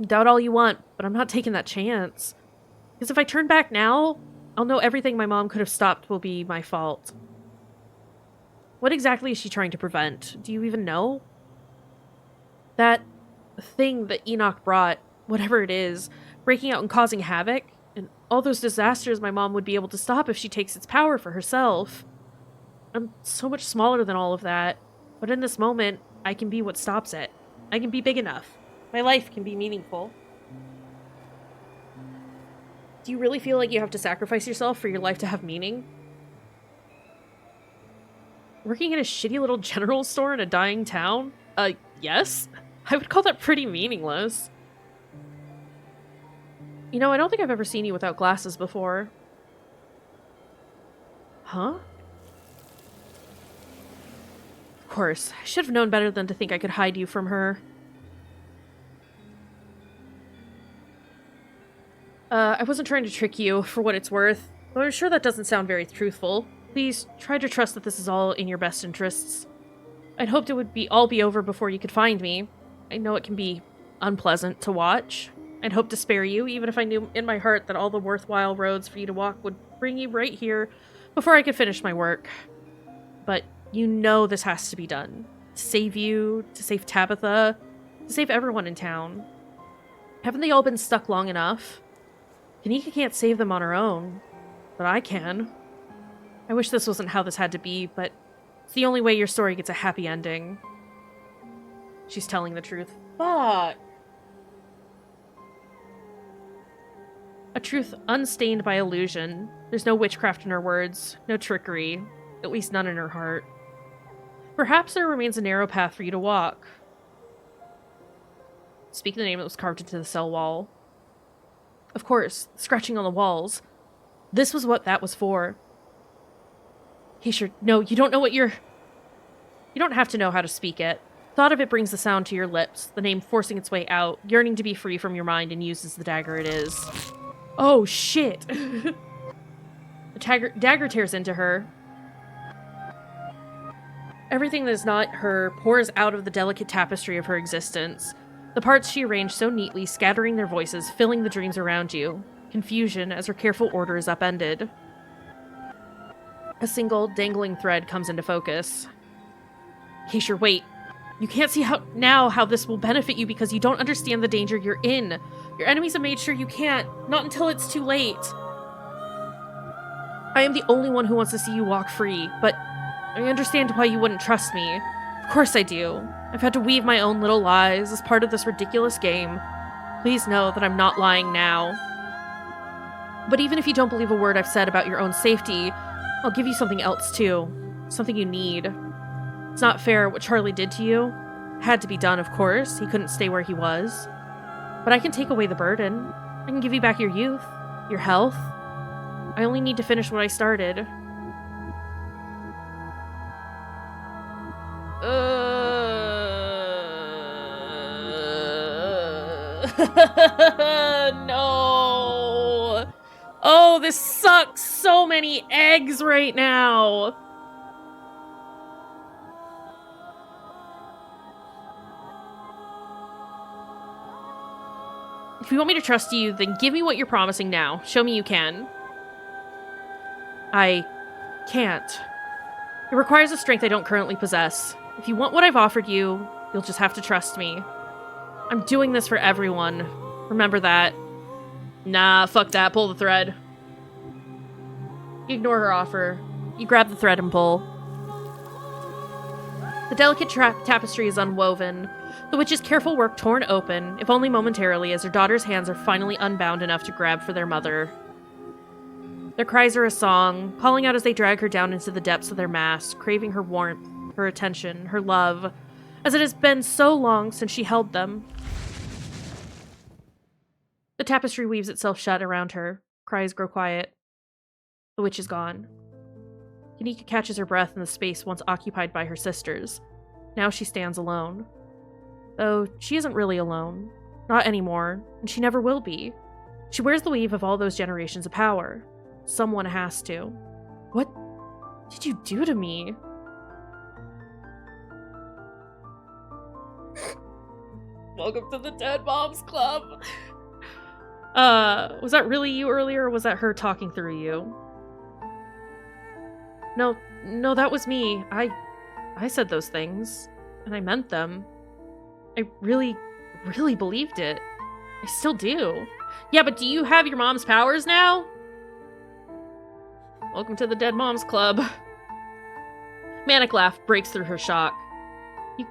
Doubt all you want, but I'm not taking that chance. Because if I turn back now, I'll know everything my mom could have stopped will be my fault. What exactly is she trying to prevent? Do you even know? That thing that Enoch brought, whatever it is, breaking out and causing havoc, and all those disasters my mom would be able to stop if she takes its power for herself. I'm so much smaller than all of that, but in this moment, I can be what stops it. I can be big enough. My life can be meaningful. Do you really feel like you have to sacrifice yourself for your life to have meaning? Working in a shitty little general store in a dying town? Yes? I would call that pretty meaningless. You know, I don't think I've ever seen you without glasses before. Huh? Of course, I should have known better than to think I could hide you from her. I wasn't trying to trick you, for what it's worth, though I'm sure that doesn't sound very truthful. Please, try to trust that this is all in your best interests. I'd hoped it would all be over before you could find me. I know it can be unpleasant to watch. I'd hoped to spare you, even if I knew in my heart that all the worthwhile roads for you to walk would bring you right here before I could finish my work. But you know this has to be done. To save you, to save Tabitha, to save everyone in town. Haven't they all been stuck long enough? Kanika can't save them on her own, but I can. I wish this wasn't how this had to be, but it's the only way your story gets a happy ending. She's telling the truth. Fuck! A truth unstained by illusion. There's no witchcraft in her words, no trickery, at least none in her heart. Perhaps there remains a narrow path for you to walk. Speak the name that was carved into the cell wall. Of course, scratching on the walls. This was what that was for. Kayshurrr, no, you don't know what you're... You don't have to know how to speak it. Thought of it brings the sound to your lips, the name forcing its way out, yearning to be free from your mind and used as the dagger it is. Oh, shit! The dagger tears into her. Everything that is not her pours out of the delicate tapestry of her existence. The parts she arranged so neatly, scattering their voices, filling the dreams around you. Confusion as her careful order is upended. A single, dangling thread comes into focus. Kayshurrr, wait. You can't see how this will benefit you because you don't understand the danger you're in. Your enemies have made sure you can't. Not until it's too late. I am the only one who wants to see you walk free, but I understand why you wouldn't trust me. Of course I do. I've had to weave my own little lies as part of this ridiculous game. Please know that I'm not lying now. But even if you don't believe a word I've said about your own safety, I'll give you something else too. Something you need. It's not fair what Charlie did to you. Had to be done, of course. He couldn't stay where he was. But I can take away the burden. I can give you back your youth, your health. I only need to finish what I started. No! Oh, this sucks! So many eggs right now! If you want me to trust you, then give me what you're promising now. Show me you can. I can't. It requires a strength I don't currently possess. If you want what I've offered you, you'll just have to trust me. I'm doing this for everyone. Remember that. Nah, fuck that. Pull the thread. You ignore her offer. You grab the thread and pull. The delicate tapestry is unwoven. The witch's careful work torn open, if only momentarily, as her daughter's hands are finally unbound enough to grab for their mother. Their cries are a song, calling out as they drag her down into the depths of their mask, craving her warmth, her attention, her love, as it has been so long since she held them. The tapestry weaves itself shut around her. Cries grow quiet. The witch is gone. Kanika catches her breath in the space once occupied by her sisters. Now she stands alone. Though she isn't really alone. Not anymore, and she never will be. She wears the weave of all those generations of power. Someone has to. What did you do to me? Welcome to the Dead Moms Club. Was that really you earlier, or was that her talking through you? No, that was me. I said those things, and I meant them. I really believed it. I still do. Yeah, but do you have your mom's powers now? Welcome to the Dead Moms Club. Manic laugh breaks through her shock. You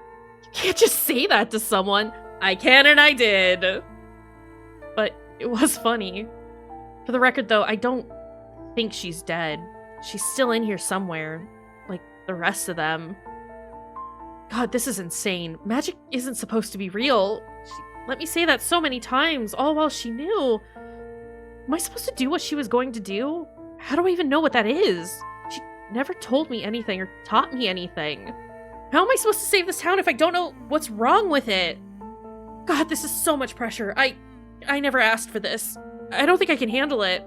can't just say that to someone. I can and I did. But it was funny. For the record, though, I don't think she's dead. She's still in here somewhere, like the rest of them. God, this is insane. Magic isn't supposed to be real. She let me say that so many times, all while she knew. Am I supposed to do what she was going to do? How do I even know what that is? She never told me anything or taught me anything. How am I supposed to save this town if I don't know what's wrong with it? God, this is so much pressure. I never asked for this. I don't think I can handle it.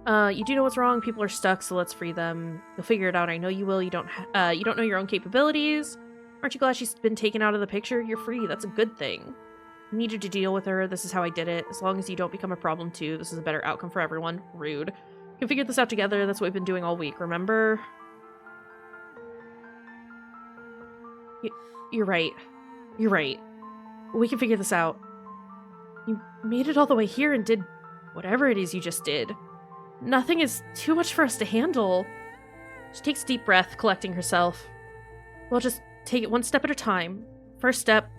You do know what's wrong. People are stuck, so let's free them. You'll figure it out. I know you will. You don't know your own capabilities. Aren't you glad she's been taken out of the picture? You're free. That's a good thing. I need you to deal with her. This is how I did it. As long as you don't become a problem too, this is a better outcome for everyone. Rude. We can figure this out together. That's what we've been doing all week, remember? You're right. You're right. We can figure this out. You made it all the way here and did whatever it is you just did. Nothing is too much for us to handle. She takes a deep breath, collecting herself. We'll just take it one step at a time. First step,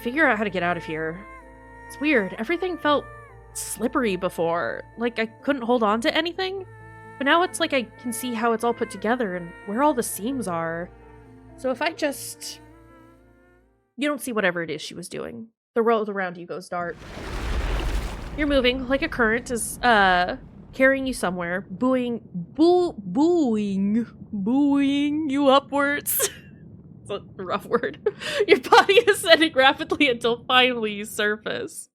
figure out how to get out of here. It's weird. Everything felt slippery before. Like I couldn't hold on to anything. But now it's like I can see how it's all put together and where all the seams are. So if I just... You don't see whatever it is she was doing. The world around you goes dark. You're moving like a current is, carrying you somewhere, buoying you upwards. It's a rough word. Your body is ascending rapidly until finally you surface.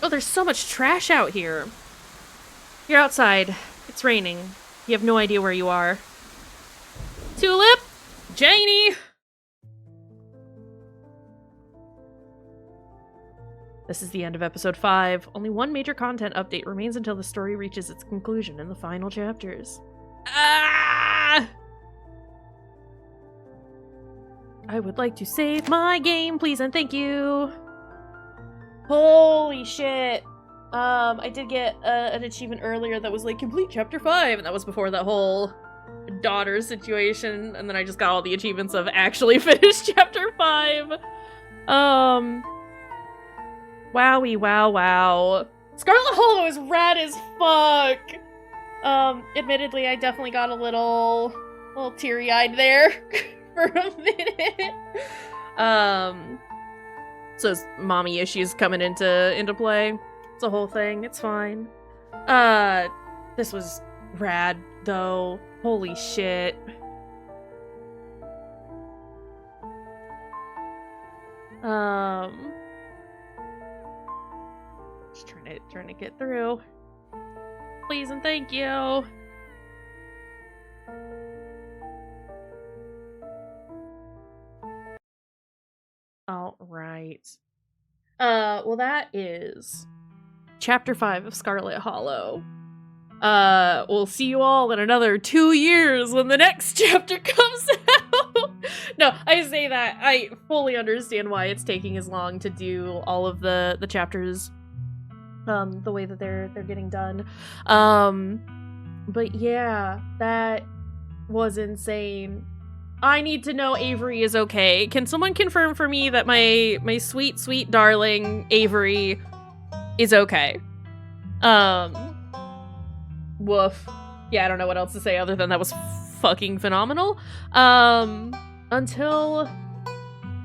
Oh, there's so much trash out here. You're outside. It's raining. You have no idea where you are. Tulip! Janie! This is the end of episode 5. Only one major content update remains until the story reaches its conclusion in the final chapters. Ah! I would like to save my game, please and thank you. Holy shit. I did get an achievement earlier that was like, complete chapter 5, and that was before that whole daughter situation, and then I just got all the achievements of actually finished chapter 5. Wowie, wow. Scarlet Hollow is rad as fuck! Admittedly, I definitely got a little teary-eyed there for a minute. So it's mommy issues coming into play. It's a whole thing. It's fine. This was rad, though. Holy shit. Just trying to get through. Please and thank you. All right. Well, that is chapter 5 of Scarlet Hollow. We'll see you all in another 2 years when the next chapter comes out. No, I say that. I fully understand why it's taking as long to do all of the chapters the way that they're getting done. But yeah, that was insane. I need to know Avery is okay. Can someone confirm for me that my sweet, sweet darling Avery is okay? Woof. Yeah, I don't know what else to say other than that was fucking phenomenal. Until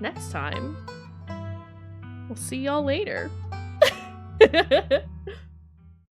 next time, we'll see y'all later.